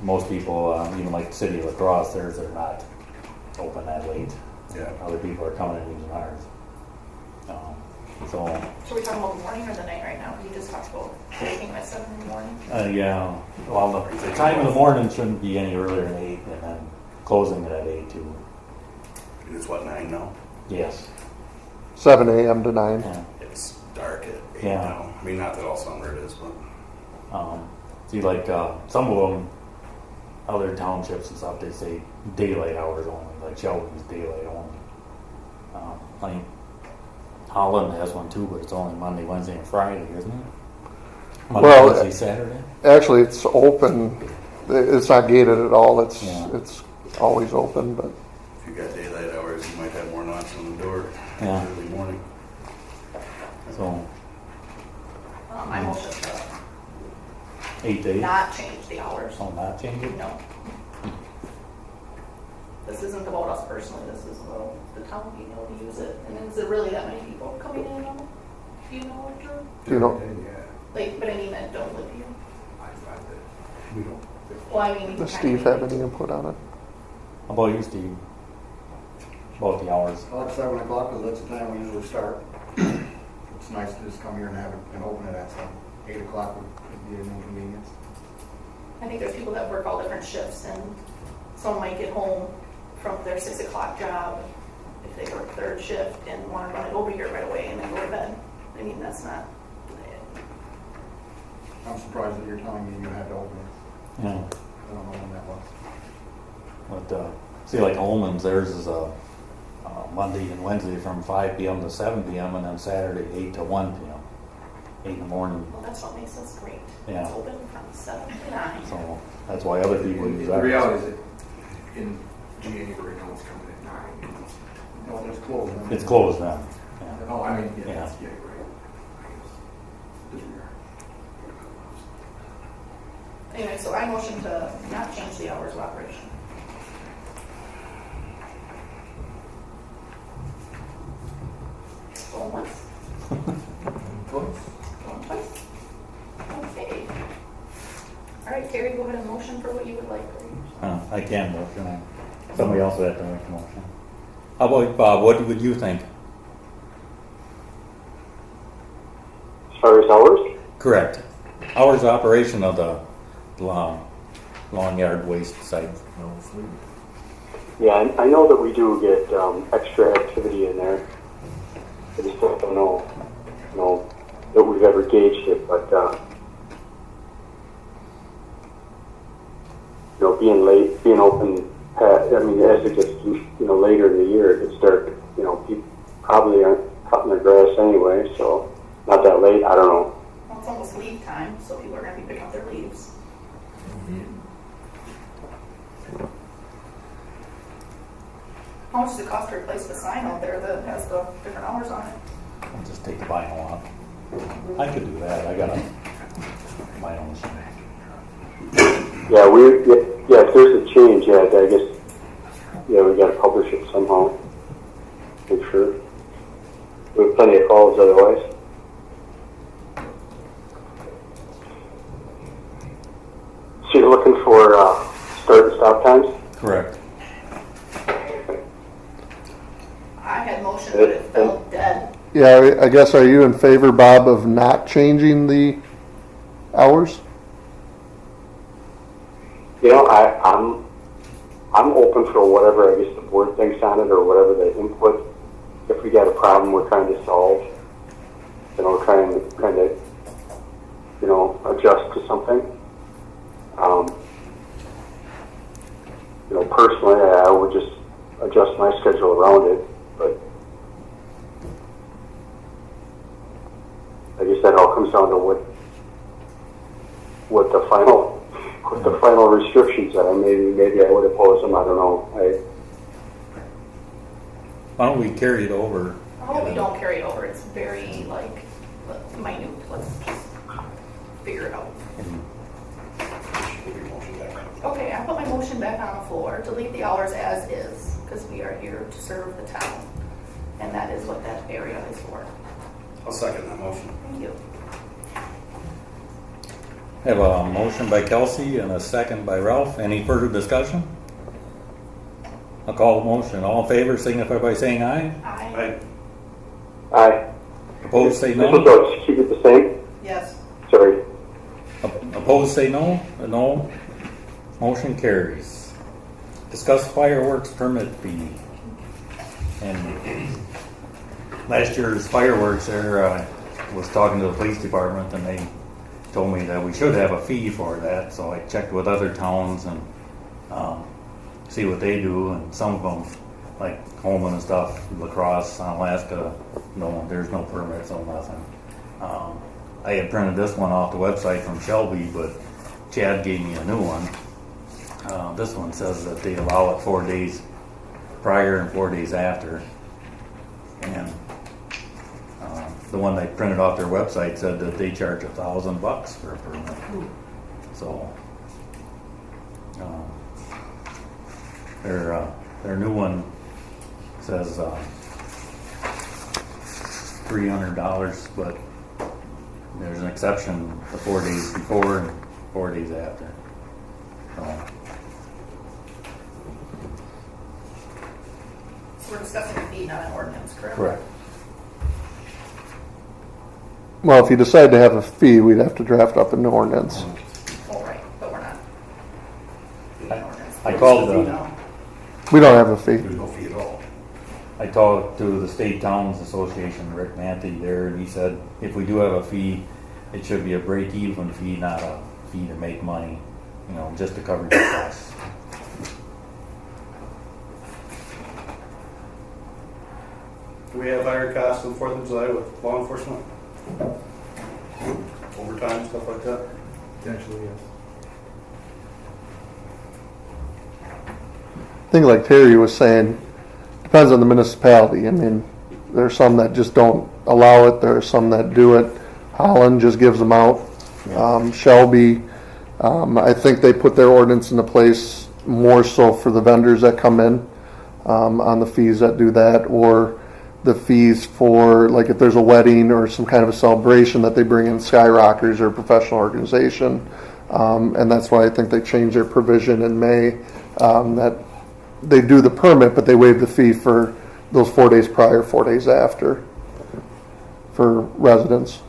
Most people, even like the city of La Crosse, theirs are not open that late. Yeah. Other people are coming and using ours. So, it. So we're talking about the morning or the night right now? You just talked about waking at 7 in the morning. yeah, well, the time in the morning shouldn't be any earlier than 8, and then closing it at 8 too. It's what, 9 now? Yes. 7 a.m. to 9. Yeah. It's dark at 8 Yeah. now. I mean, not that all summer it is, but See, like some of them, other townships and stuff, they say daylight hours only. Like Shelby's daylight only. Like Holland has one too, but it's only Monday, Wednesday, and Friday, isn't it? Monday, Well, Wednesday, Saturday. Actually, it's open. It's not gated at all. It's Yeah. it's always open, but if you got daylight hours, you might have more knocks on the door Yeah. early morning. So I motion to 8 to 8. not change the hours. Oh, not change it. No. This isn't about us personally, this is about the town being able to use it. And is it really that many people coming in on it? Do you know, Drew? you know, Like, but I mean, that don't live here. We don't. Well, I mean. does Steve have any input on it? How about you, Steve? About the hours. I like 7 o'clock because that's the time we usually start. It's nice to just come here and have it and open it at 7. 8 o'clock would be an inconvenience. I think there's people that work all different shifts and some might get home from their 6 o'clock job if they work third shift and want to run it over here right away and then go to bed. I mean, that's not. I'm surprised that you're telling me you had to open it. Yeah. I don't know when that was. But see, like Holman's, theirs is Monday and Wednesday from 5 p.m. to 7 p.m. and then Saturday 8 to 1 p.m. 8 in the morning. Well, that's what makes us great. Yeah. It's open from 7 to 9. So that's why other people use The that. reality is that in January, no one's coming at 9. No, it's closed. huh? It's closed now. Yeah. Oh, I mean, yeah, Yeah. yeah, right. I guess. Disregard. Anyway, so I motion to not change the hours of operation. Going once? Going twice? Okay. All right, Terry, go ahead and motion for what you would like. I can motion. Somebody else would have to make a motion. How about Bob? What would you think? As far as hours, Correct. Hours of operation of the lawn yard waste site. yeah, I know that we do get extra activity in there. I just don't know that we've ever gauged it, but being late, being open I mean, as it gets, later in the year, it could start, people probably aren't cutting their grass anyway, so not that late, I don't know. Well, it's almost leaf time, so people are gonna be picking up their leaves. How much does it cost to replace the sign out there that has the different hours on it? I'll just take the vinyl off. I could do that, I got a vinyl machine. Yeah, if there's a change, I guess, we gotta publish it somehow. Make sure. We have plenty of calls otherwise. So you're looking for, start and stop times? Correct. I had motion, but it fell dead. Yeah, I guess, are you in favor, Bob, of not changing the hours? I'm open for whatever, I guess, the board thinks on it or whatever the input. If we got a problem we're trying to solve, trying to adjust to something. Personally, I would just adjust my schedule around it, but I guess that all comes down to what the final restrictions are. Maybe I would oppose them. I don't know. Why don't we carry it over? I hope we don't carry it over. It's very, minute. Let's just figure it out. Put your motion back on. Okay, I put my motion back on the floor to leave the hours as is, because we are here to serve the town. And that is what that area is for. I'll second that motion. Thank you. Have a motion by Kelsey and a second by Ralph. Any further discussion? I'll call the motion. All in favor signify by saying aye. Aye. Aye. Opposed say Just no. keep it the same. Yes. Sorry. Opposed say no. No. Motion carries. Discuss fireworks permit fee. And last year's fireworks there, I was talking to the police department and they told me that we should have a fee for that. So I checked with other towns and see what they do. And some of them, like Holman and stuff, La Crosse, Alaska, there's no permits, no nothing. I had printed this one off the website from Shelby, but Chad gave me a new one. This one says that they allow it 4 days prior and 4 days after. And the one they printed off their website said that they charge $1,000 for a permit. So their new one says $300, but there's an exception the 4 days before and 4 days after. So We're discussing a fee, not an ordinance, correct? correct. Well, if you decide to have a fee, we'd have to draft up an ordinance. Oh, right, but we're not. I called We don't have a fee. There's no fee at all. I talked to the State Towns Association, Rick Manty there, and he said if we do have a fee, it should be a break-even fee, not a fee to make money, just to cover your costs. Do we have higher costs on 4th of July with law enforcement? Overtime, stuff like that? Potentially, yes. I think like Terry was saying, depends on the municipality. I mean, there's some that just don't allow it. There are some that do it. Holland just gives them out. Shelby, I think they put their ordinance into place more so for the vendors that come in on the fees that do that, or the fees for, like, if there's a wedding or some kind of a celebration that they bring in Skyrockers or a professional organization. And that's why I think they changed their provision in May, that they do the permit, but they waive the fee for those 4 days prior, 4 days after for residents.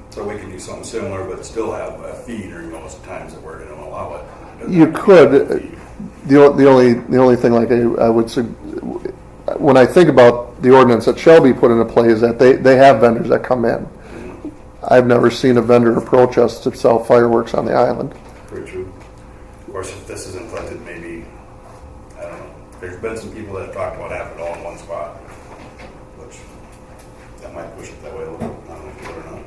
So we can do something similar, but still have a fee during those times that we're going to allow it. You could. The only thing, like I would say, when I think about the ordinance that Shelby put into play, is that they have vendors that come in. I've never seen a vendor approach us to sell fireworks on the island. Very true. Of course, if this is implemented, maybe There's been some people that have talked about having it all in one spot, which that might push it that way a little. I don't know if you would or not.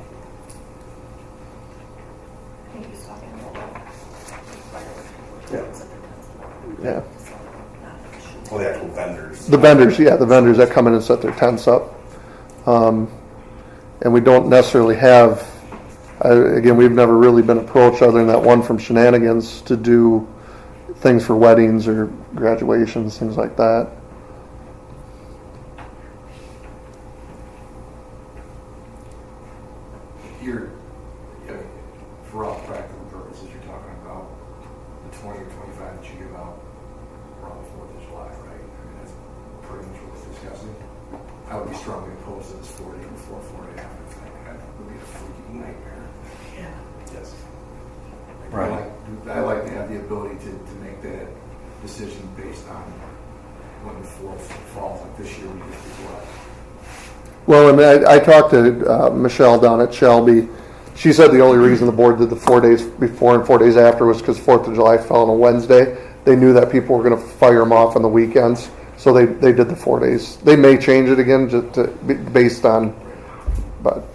I think he's talking about fireworks. Yeah. Well, the actual vendors. The vendors, yeah, the vendors that come in and set their tents up. And we don't necessarily have, again, we've never really been approached other than that one from Shenanigans to do things for weddings or graduations, things like that. You're, I mean, for all practical purposes, you're talking about the 20 or 25 that you give out around the 4th of July, right? I mean, that's pretty much what we're discussing. I would be strongly opposed to this 4 day before, 4 day after thing. That would be a freaking nightmare. Yes. Right. I like to have the ability to make that decision based on when the 4th falls. Like this year, we did July. Well, and I talked to Michelle down at Shelby. She said the only reason the board did the 4 days before and 4 days after was because 4th of July fell on a Wednesday. They knew that people were going to fire them off on the weekends, so they did the 4 days. They may change it again just to, based on, but.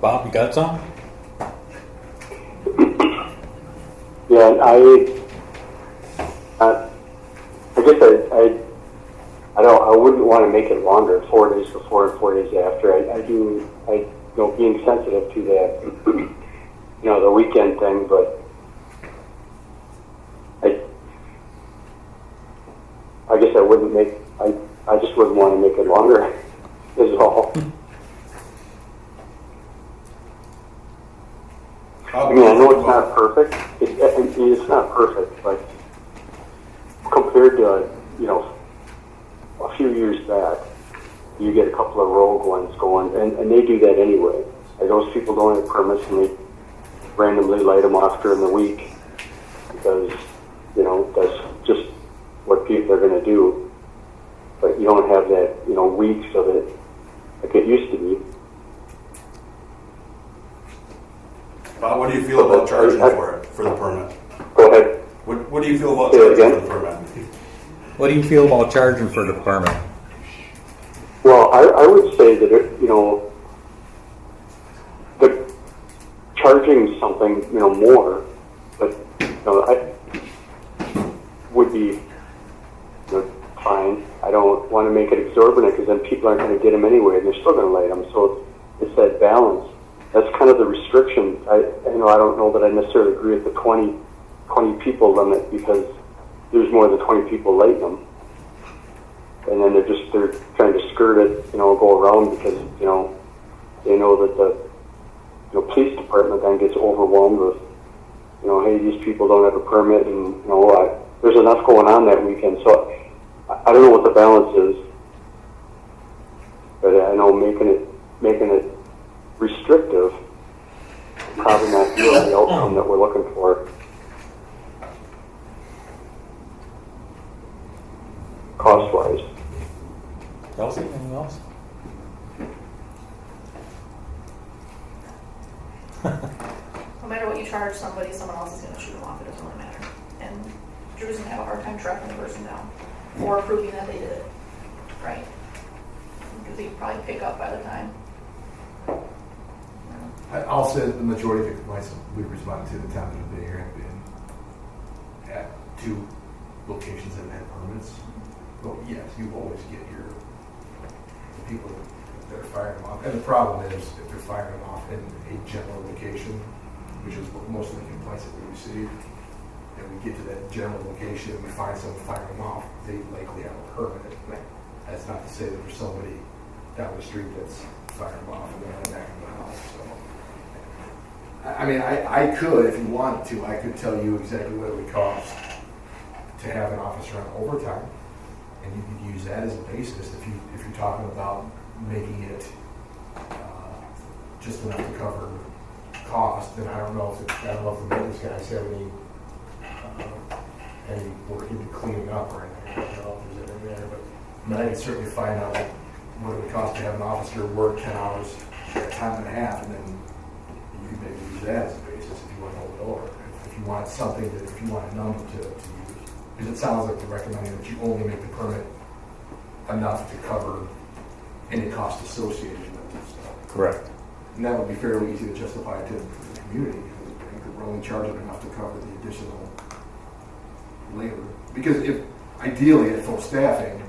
Bob, you got some? Yeah, I guess I wouldn't want to make it longer, 4 days before and 4 days after. Being sensitive to that, the weekend thing, but I guess I just wouldn't want to make it longer, is all. I mean, I know it's not perfect. It's not perfect, but compared to, a few years back, you get a couple of rogue ones going, and they do that anyway. Like those people don't have permits, and they randomly light them off during the week because, that's just what people are going to do. But you don't have that, weeks of it like it used to be. Bob, what do you feel about charging for the permit? Go ahead. What do you feel about Say it charging again? for the permit? What do you feel about charging for the permit? Well, I would say that, the charging something, more, but, I would be, fine. I don't want to make it exorbitant because then people aren't going to get them anyway and they're still going to light them. So it's that balance. That's kind of the restriction. I don't know that I necessarily agree with the 20 people limit because there's more than 20 people lighting them. And then they're trying to skirt it, go around because, they know that the police department then gets overwhelmed with, hey, these people don't have a permit and, there's enough going on that weekend. So I don't know what the balance is, but I know making it restrictive probably not the outcome that we're looking for. Cost-wise. Kelsey, anything else? No matter what you charge somebody, someone else is going to shoot them off. It doesn't really matter. And Drew's going to have a hard time tracking the person down or proving that they did it. Right? Because he'd probably pick up by the time. I'll say the majority of the complaints we responded to the time that have been here have been at 2 locations that have had permits. But yes, you always get the people that are firing them off. And the problem is if they're firing them off in a general location, which is what most of the complaints that we receive, and we get to that general location and we find someone firing them off, they likely have a permit. That's not to say that there's somebody down the street that's firing them off and then back in the house. So, I mean, I could, if you wanted to, I could tell you exactly what it would cost to have an officer on overtime, and you could use that as a basis if you're talking about making it just enough to cover cost. Then I don't know if the maintenance guys have any work into cleaning up or anything. I don't know if there's anything there, but I mean, I could certainly find out what it would cost to have an officer work 10 hours at a time and a half, and then you could maybe use that as a basis if you want to hold it over. If you want something that, if you want a number to use. Because it sounds like they're recommending that you only make the permit enough to cover any cost associated with this. Correct. And that would be fairly easy to justify to the community. I think we're only charging enough to cover the additional labor. Because if, ideally, at full staffing,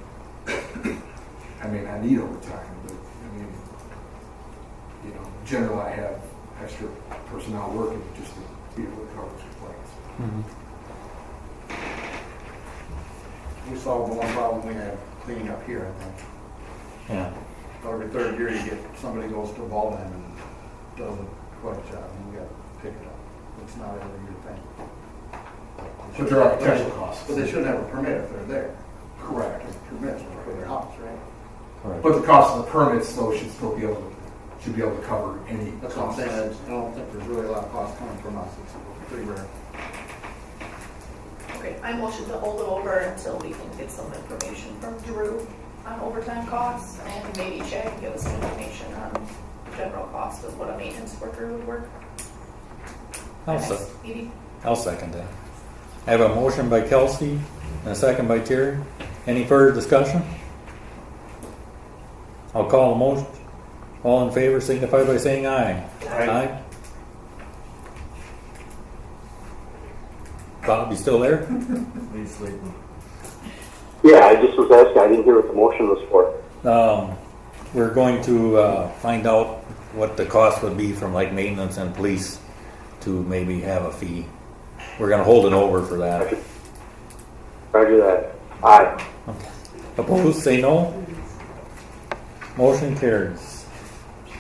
I mean, I need overtime, but, I mean, you know, generally I have extra personnel working just to be able to cover these complaints. We solved the one problem we had cleaning up here, I think. Yeah. Every third year you get, somebody goes to a ball diamond and doesn't quite a job, and we got to pick it up. It's not every year thing. But there are potential costs. But they shouldn't have a permit if they're there. Correct. Permits for their house, right? Correct. But the cost of the permits, though, should be able to cover any That's what I'm costs. saying, I don't think there's really a lot of cost coming from us, it's pretty rare. Okay, I motion to hold it over until we can get some information from Drew on overtime costs, and maybe Chad can give us some information on general cost of what a maintenance worker would work. Next meeting. I'll second that. I have a motion by Kelsey and a second by Terry. Any further discussion? I'll call the motion. All in favor signify by saying aye. Aye. Bob, you still there? He's sleeping. Yeah, I just was asking, I didn't hear what the motion was for. We're going to find out what the cost would be from like maintenance and police to maybe have a fee. We're going to hold it over for that. Roger that. Aye. Opposed, say no. Motion carries.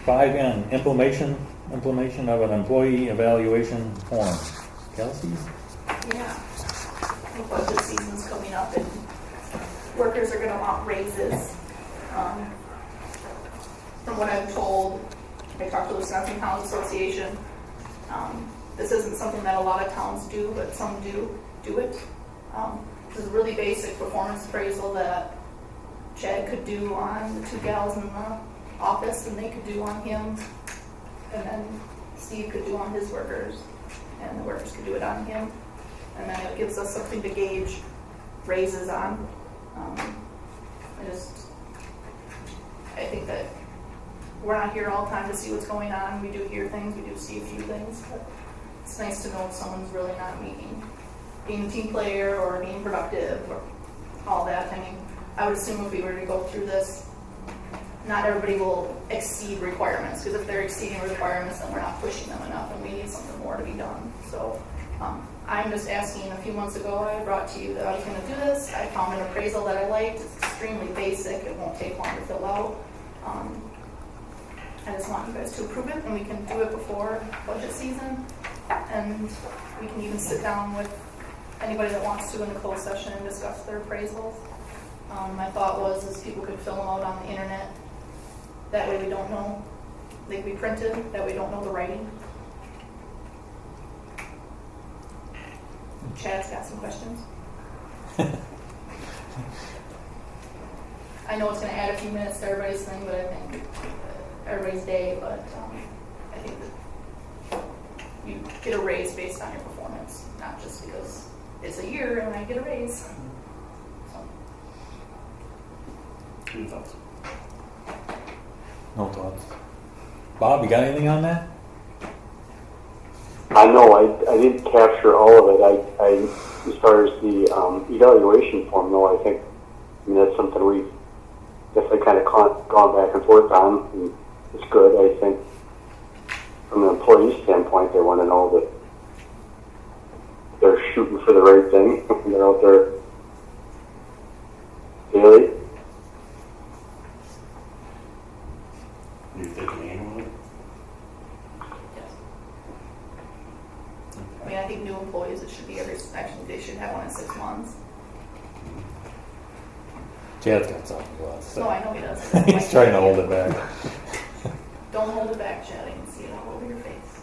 5N, implementation of an employee evaluation form. Kelsey? Yeah. The budget season's coming up and workers are gonna want raises. From what I'm told, I talked to the Wisconsin Towns Association. This isn't something that a lot of towns do, but some do it. This is a really basic performance appraisal that Chad could do on the two gals in the office, and they could do on him, and then Steve could do on his workers, and the workers could do it on him. And then it gives us something to gauge raises on. I think that we're not here all the time to see what's going on. We do hear things, we do see a few things, but it's nice to know if someone's really not being a team player or being productive or all that. I mean, I would assume if we were to go through this, not everybody will exceed requirements, because if they're exceeding requirements, then we're not pushing them enough and we need something more to be done. So I'm just asking, a few months ago I brought to you that I was going to do this. I found an appraisal that I liked. It's extremely basic. It won't take long to fill out. I just want you guys to approve it, and we can do it before budget season. And we can even sit down with anybody that wants to in the closed session and discuss their appraisals. My thought was is people could fill them out on the internet. That way we don't know. They can be printed. That way we don't know the writing. Chad's got some questions. I know it's going to add a few minutes to everybody's thing, but I think everybody's day. But I think that you get a raise based on your performance, not just because it's a year and I get a raise. So. Any thoughts? No thoughts. Bob, you got anything on that? I know I didn't capture all of it. I as far as the evaluation form, though, I mean that's something we've definitely kind of gone back and forth on. And it's good. I think from an employee standpoint, they want to know that they're shooting for the right thing. They're out there daily. You thinking annually? Yes. I mean, I think new employees, it should be actually they should have one in 6 months. Chad's got something he wants to say. No, I know he does. He's trying to hold it back. Don't hold it back, Chad. I can see it all over your face.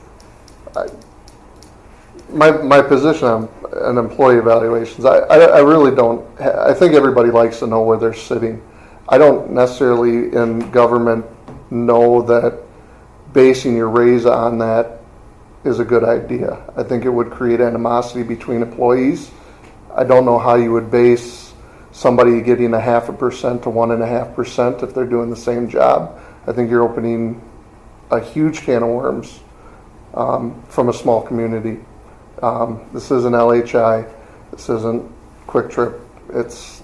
My position on employee evaluations, I really don't, I think everybody likes to know where they're sitting. I don't necessarily in government know that basing your raise on that is a good idea. I think it would create animosity between employees. I don't know how you would base somebody getting 0.5% to 1.5% if they're doing the same job. I think you're opening a huge can of worms from a small community. This isn't LHI. This isn't Quick Trip. It's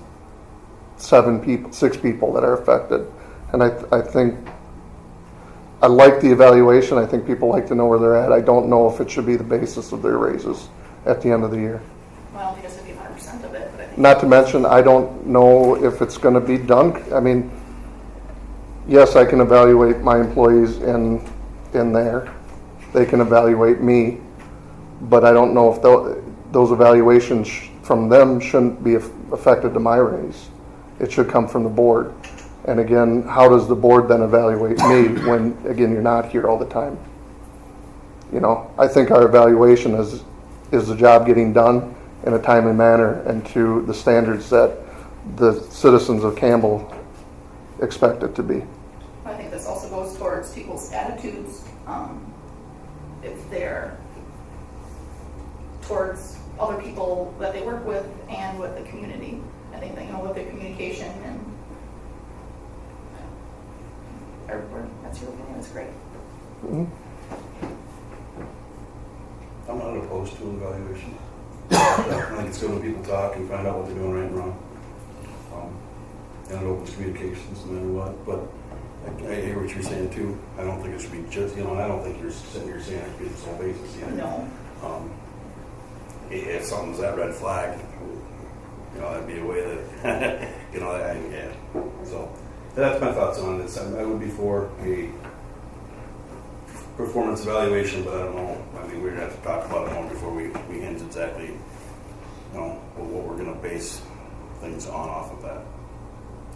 6 people that are affected. And I think I like the evaluation. I think people like to know where they're at. I don't know if it should be the basis of their raises at the end of the year. Well, I don't think it's gonna be 100% of it, but I think. Not to mention, I don't know if it's going to be done. I mean, yes, I can evaluate my employees in there. They can evaluate me, but I don't know if those evaluations from them shouldn't be affected to my raise. It should come from the board. And again, how does the board then evaluate me when, again, you're not here all the time? You know, I think our evaluation is the job getting done in a timely manner and to the standards that the citizens of Campbell expect it to be. I think this also goes towards people's attitudes, if they're towards other people that they work with and with the community. I think that, with their communication and that's your opinion, that's great. Mm-hmm. I'm not opposed to an evaluation. I think it's good when people talk and find out what they're doing right and wrong. And it opens communications no matter what. But I hear what you're saying too. I don't think it should be just, I don't think you're sitting here saying it should be the sole basis either. No. If something's that red flag, that'd be a way that, yeah. So that's my thoughts on this. I would be for a performance evaluation, but I don't know. I mean, we're gonna have to talk about it more before we hint exactly, what we're gonna base things on off of that.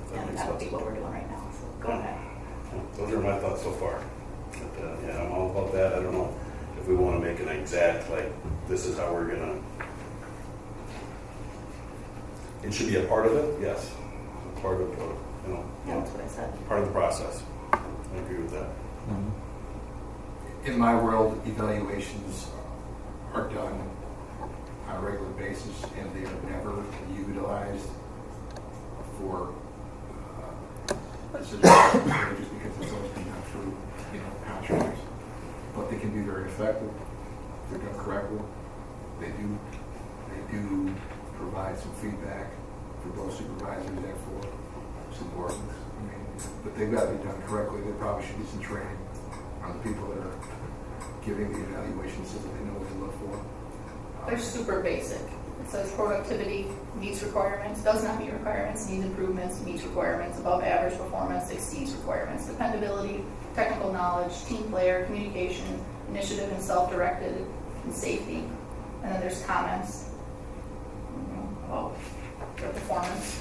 If that And makes that would be sense. what we're doing right now, so go ahead. Those are my thoughts so far. But, yeah, I'm all about that. I don't know if we want to make an exact, this is how we're gonna. It should be a part of it, yes. A part of, Yeah, that's what I said. part of the process. I agree with that. In my world, evaluations are done on a regular basis, and they are never utilized for just because it's always been done through, contractors. But they can be very effective if they're done correctly. They do provide some feedback for both supervisors and for subordinates. But they've got to be done correctly. There probably should be some training on the people that are giving the evaluation so that they know what to look for. They're super basic. It says productivity meets requirements, does not meet requirements, needs improvements, meets requirements, above average performance, exceeds requirements, dependability, technical knowledge, team player, communication, initiative and self-directed, and safety. And then there's comments about their performance.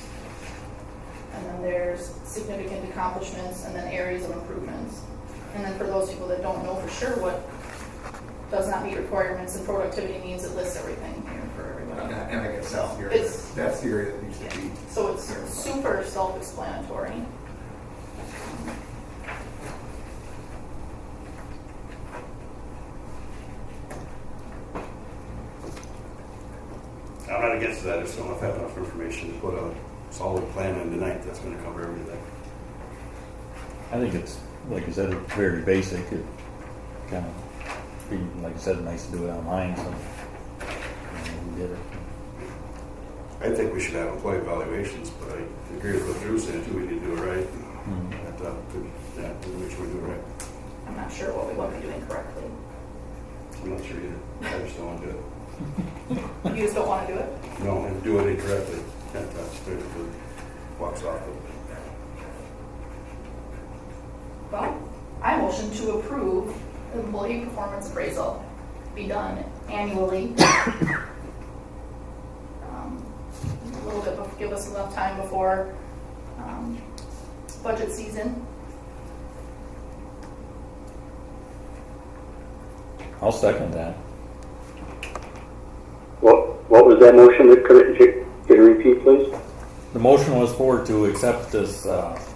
And then there's significant accomplishments and then areas of improvements. And then for those people that don't know for sure what does not meet requirements and productivity means, it lists everything here for everybody. And I guess that's the area that needs to be. So it's super self-explanatory. I'm not against that. I just don't know if I have enough information to put a solid plan in tonight that's going to cover everything. I think it's, like you said, it's very basic. It kind of, be, like you said, nice to do it online, so we did it. I think we should have employee evaluations, but I agree with what Drew said too. We need to do it right. Make sure we do it right. I'm not sure what we want to be doing correctly. I'm not sure either. I just don't want to do it. You just don't want to do it? No, and do it incorrectly. That's basically walks off. Well, I motion to approve the employee performance appraisal be done annually. A little bit, give us enough time before budget season. I'll second that. What was that motion? Could you repeat, please? The motion was to accept this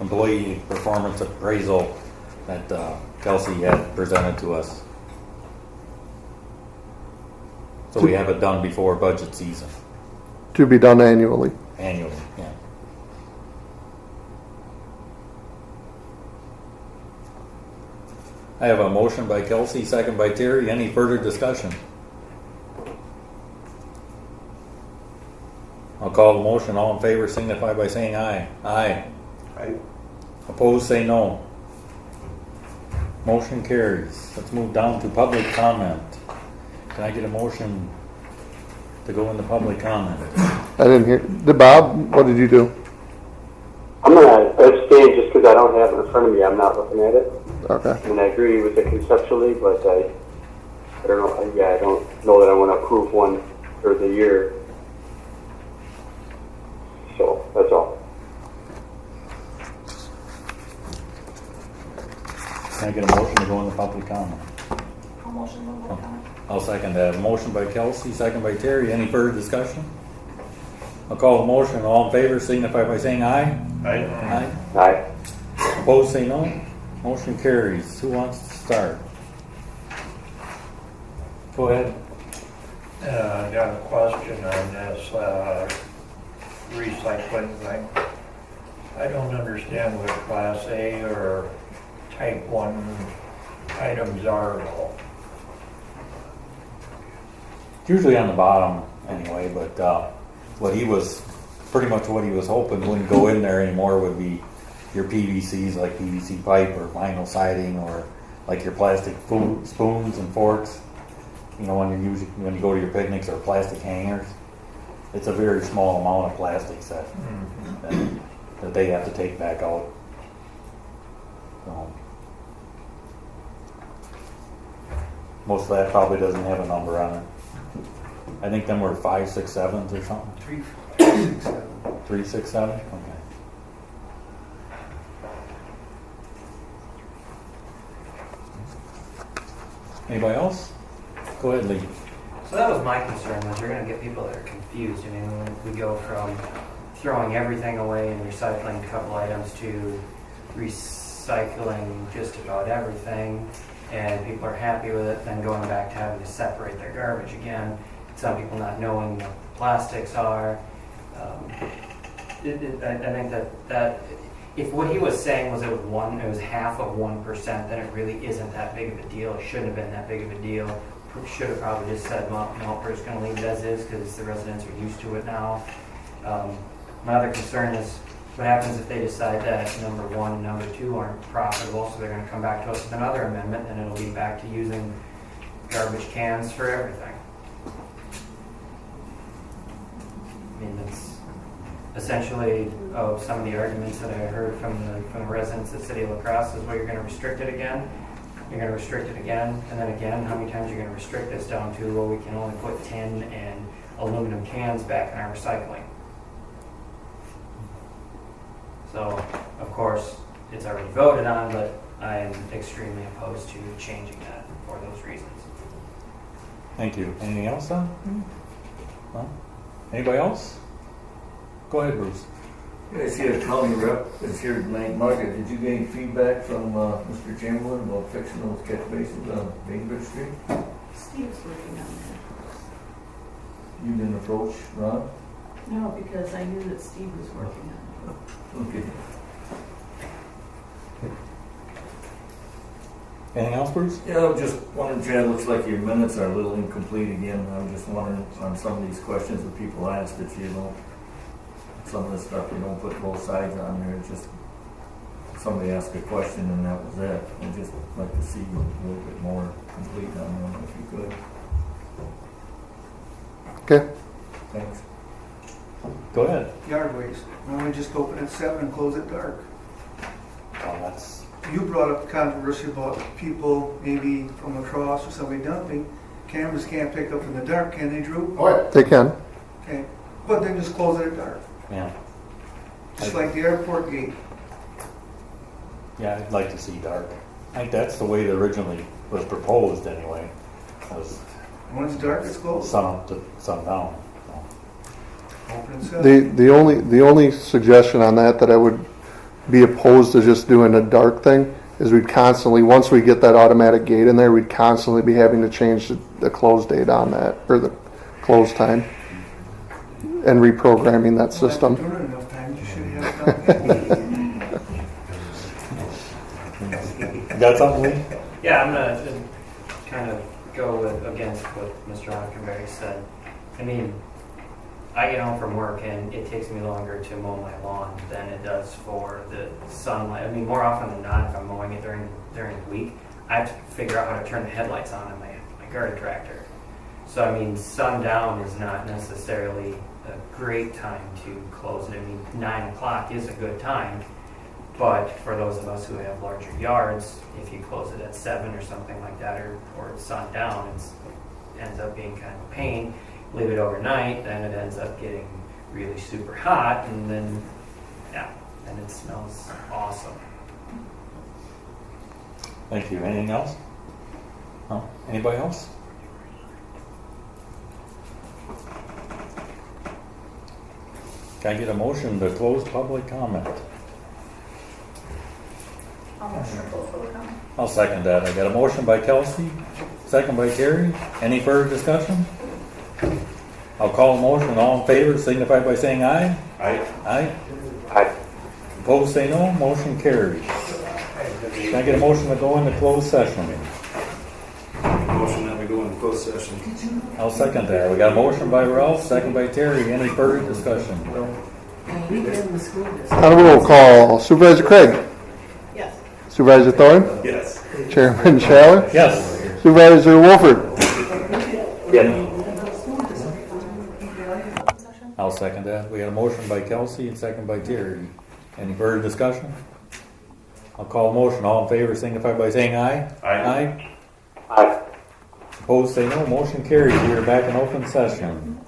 employee performance appraisal that Kelsey had presented to us. So we have it done before budget season. To be done annually. annually, yeah. I have a motion by Kelsey, second by Terry. Any further discussion? I'll call the motion. All in favor signify by saying aye. Aye. Aye. Opposed, say no. Motion carries. Let's move down to public comment. Can I get a motion to go into public comment? I didn't hear. Bob, what did you do? I'm gonna abstain just because I don't have it in front of me. I'm not looking at it. Okay. I mean, I agree with it conceptually, but I don't know. Yeah, I don't know that I want to approve one for the year. So that's all. Can I get a motion to go into public comment? I'll motion to move on. I'll second that. A motion by Kelsey, second by Terry. Any further discussion? I'll call the motion. All in favor signify by saying aye. Aye. Aye. Aye. Opposed, say no. Motion carries. Who wants to start? Go ahead. I got a question on this recycling thing. I don't understand what Class A or Type 1 items are though. It's usually on the bottom anyway, but pretty much what he was hoping wouldn't go in there anymore would be your PVCs, like PVC pipe or vinyl siding, or like your plastic spoons and forks. You know, when you go to your picnics, or plastic hangers. It's a very small amount of plastics that they have to take back out. So, most of that probably doesn't have a number on it. I think them were 5, 6, 7s or something. 3, 6, 7. 3, 6, 7? Okay. Anybody else? Go ahead, Lee. So that was my concern, was you're going to get people that are confused. I mean, when we go from throwing everything away and recycling a couple items to recycling just about everything, and people are happy with it, then going back to having to separate their garbage again. Some people not knowing what the plastics are. I think that if what he was saying was it was half of 1%, then it really isn't that big of a deal. It shouldn't have been that big of a deal. Should have probably just said, no, we're just going to leave it as is because the residents are used to it now. My other concern is what happens if they decide that number 1 and number 2 aren't profitable, so they're going to come back to us with another amendment, and it'll lead back to using garbage cans for everything. I mean, that's essentially some of the arguments that I heard from the residents of the city of La Crosse is, well, you're going to restrict it again. You're going to restrict it again, and then again, how many times you're going to restrict this down to, well, we can only put tin and aluminum cans back in our recycling. So, of course, it's already voted on, but I am extremely opposed to changing that for those reasons. Thank you. Anything else, then? No? Anybody else? Go ahead, Bruce. Yeah, I see a county rep is here tonight. Margaret, did you get any feedback from Mr. Chamberlain about fixing those catch basins on Bainbridge Street? Steve's working on that. You didn't approach Ron? No, because I knew that Steve was working on it. Okay. Anything else, Bruce? Yeah, I'm just wondering, Chad, looks like your minutes are a little incomplete again. I'm just wondering on some of these questions that people asked if you don't, some of the stuff you don't put both sides on there, it's just somebody asked a question and that was it. I'd just like to see a little bit more complete on them if you could. Okay. Thanks. Go ahead. Yard waste. Why don't we just open at 7 and close at dark? Well, that's, You brought up controversy about people maybe from across or somebody dumping. Cameras can't pick up in the dark, can they, Drew? Oh, they can. Okay, but then just close it at dark, yeah. just like the airport gate. Yeah, I'd like to see dark. I think that's the way it originally was proposed anyway. Was When it's dark, it's closed. sun up to sundown. Open at 7. The only suggestion on that I would be opposed to just doing a dark thing is we'd constantly, once we get that automatic gate in there, we'd constantly be having to change the close date on that, or the close time. and reprogramming that system. Doing it enough times, you should have it done. Got something, Lee? Yeah, I'm gonna kind of go against what Mr. Hockenberry said. I mean, I get home from work and it takes me longer to mow my lawn than it does for the sunlight. I mean, more often than not, if I'm mowing it during the week, I have to figure out how to turn the headlights on in my garden tractor. So, I mean, sundown is not necessarily a great time to close it. I mean, 9 o'clock is a good time, but for those of us who have larger yards, if you close it at 7 or something like that, or it's sundown, it ends up being kind of a pain. Leave it overnight, then it ends up getting really super hot, and then, yeah, then it smells awesome. Thank you. Anything else? No? Anybody else? Can I get a motion to close public comment? I'll motion to close public comment. I'll second that. I got a motion by Kelsey, second by Terry. Any further discussion? I'll call a motion. All in favor signify by saying aye. I, Aye. Aye. Opposed say no. Motion carries. Can I get a motion to go into closed session? motion that we go into closed session. I'll second that. We got a motion by Ralph, second by Terry. Any further discussion? We get in the school district. On a roll call, Supervisor Craig, Yes. Supervisor Thorne, Yes. Chairman Schaller, Yes. Supervisor Wolford. Yes. I'll second that. We got a motion by Kelsey and second by Terry. Any further discussion? I'll call a motion. All in favor signify by saying aye. Aye. Aye. Opposed say no. Motion carries. We are back in open session.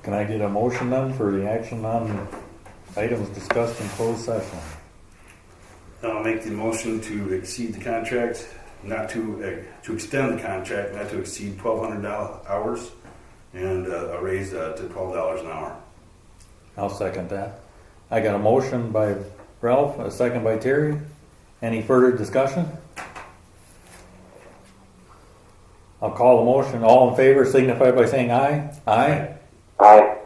Can I get a motion then for the action on items discussed in closed session? I'll make the motion to exceed the contract, not to extend the contract, not to exceed 1,200 hours, and a raise to $12 an hour. I'll second that. I got a motion by Ralph, a second by Terry. Any further discussion? I'll call the motion. All in favor signify by saying aye. Aye. Aye.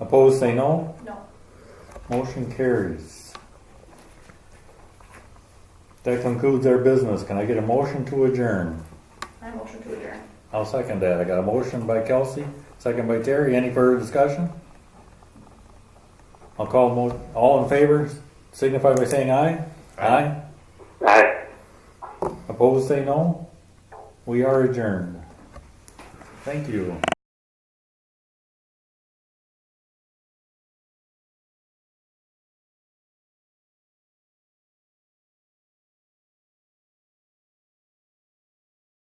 Opposed say no. No. Motion carries. That concludes our business. Can I get a motion to adjourn? I motion to adjourn. I'll second that. I got a motion by Kelsey, second by Terry. Any further discussion? I'll call all in favor signify by saying aye. Aye. Aye. Opposed say no. We are adjourned. Thank you.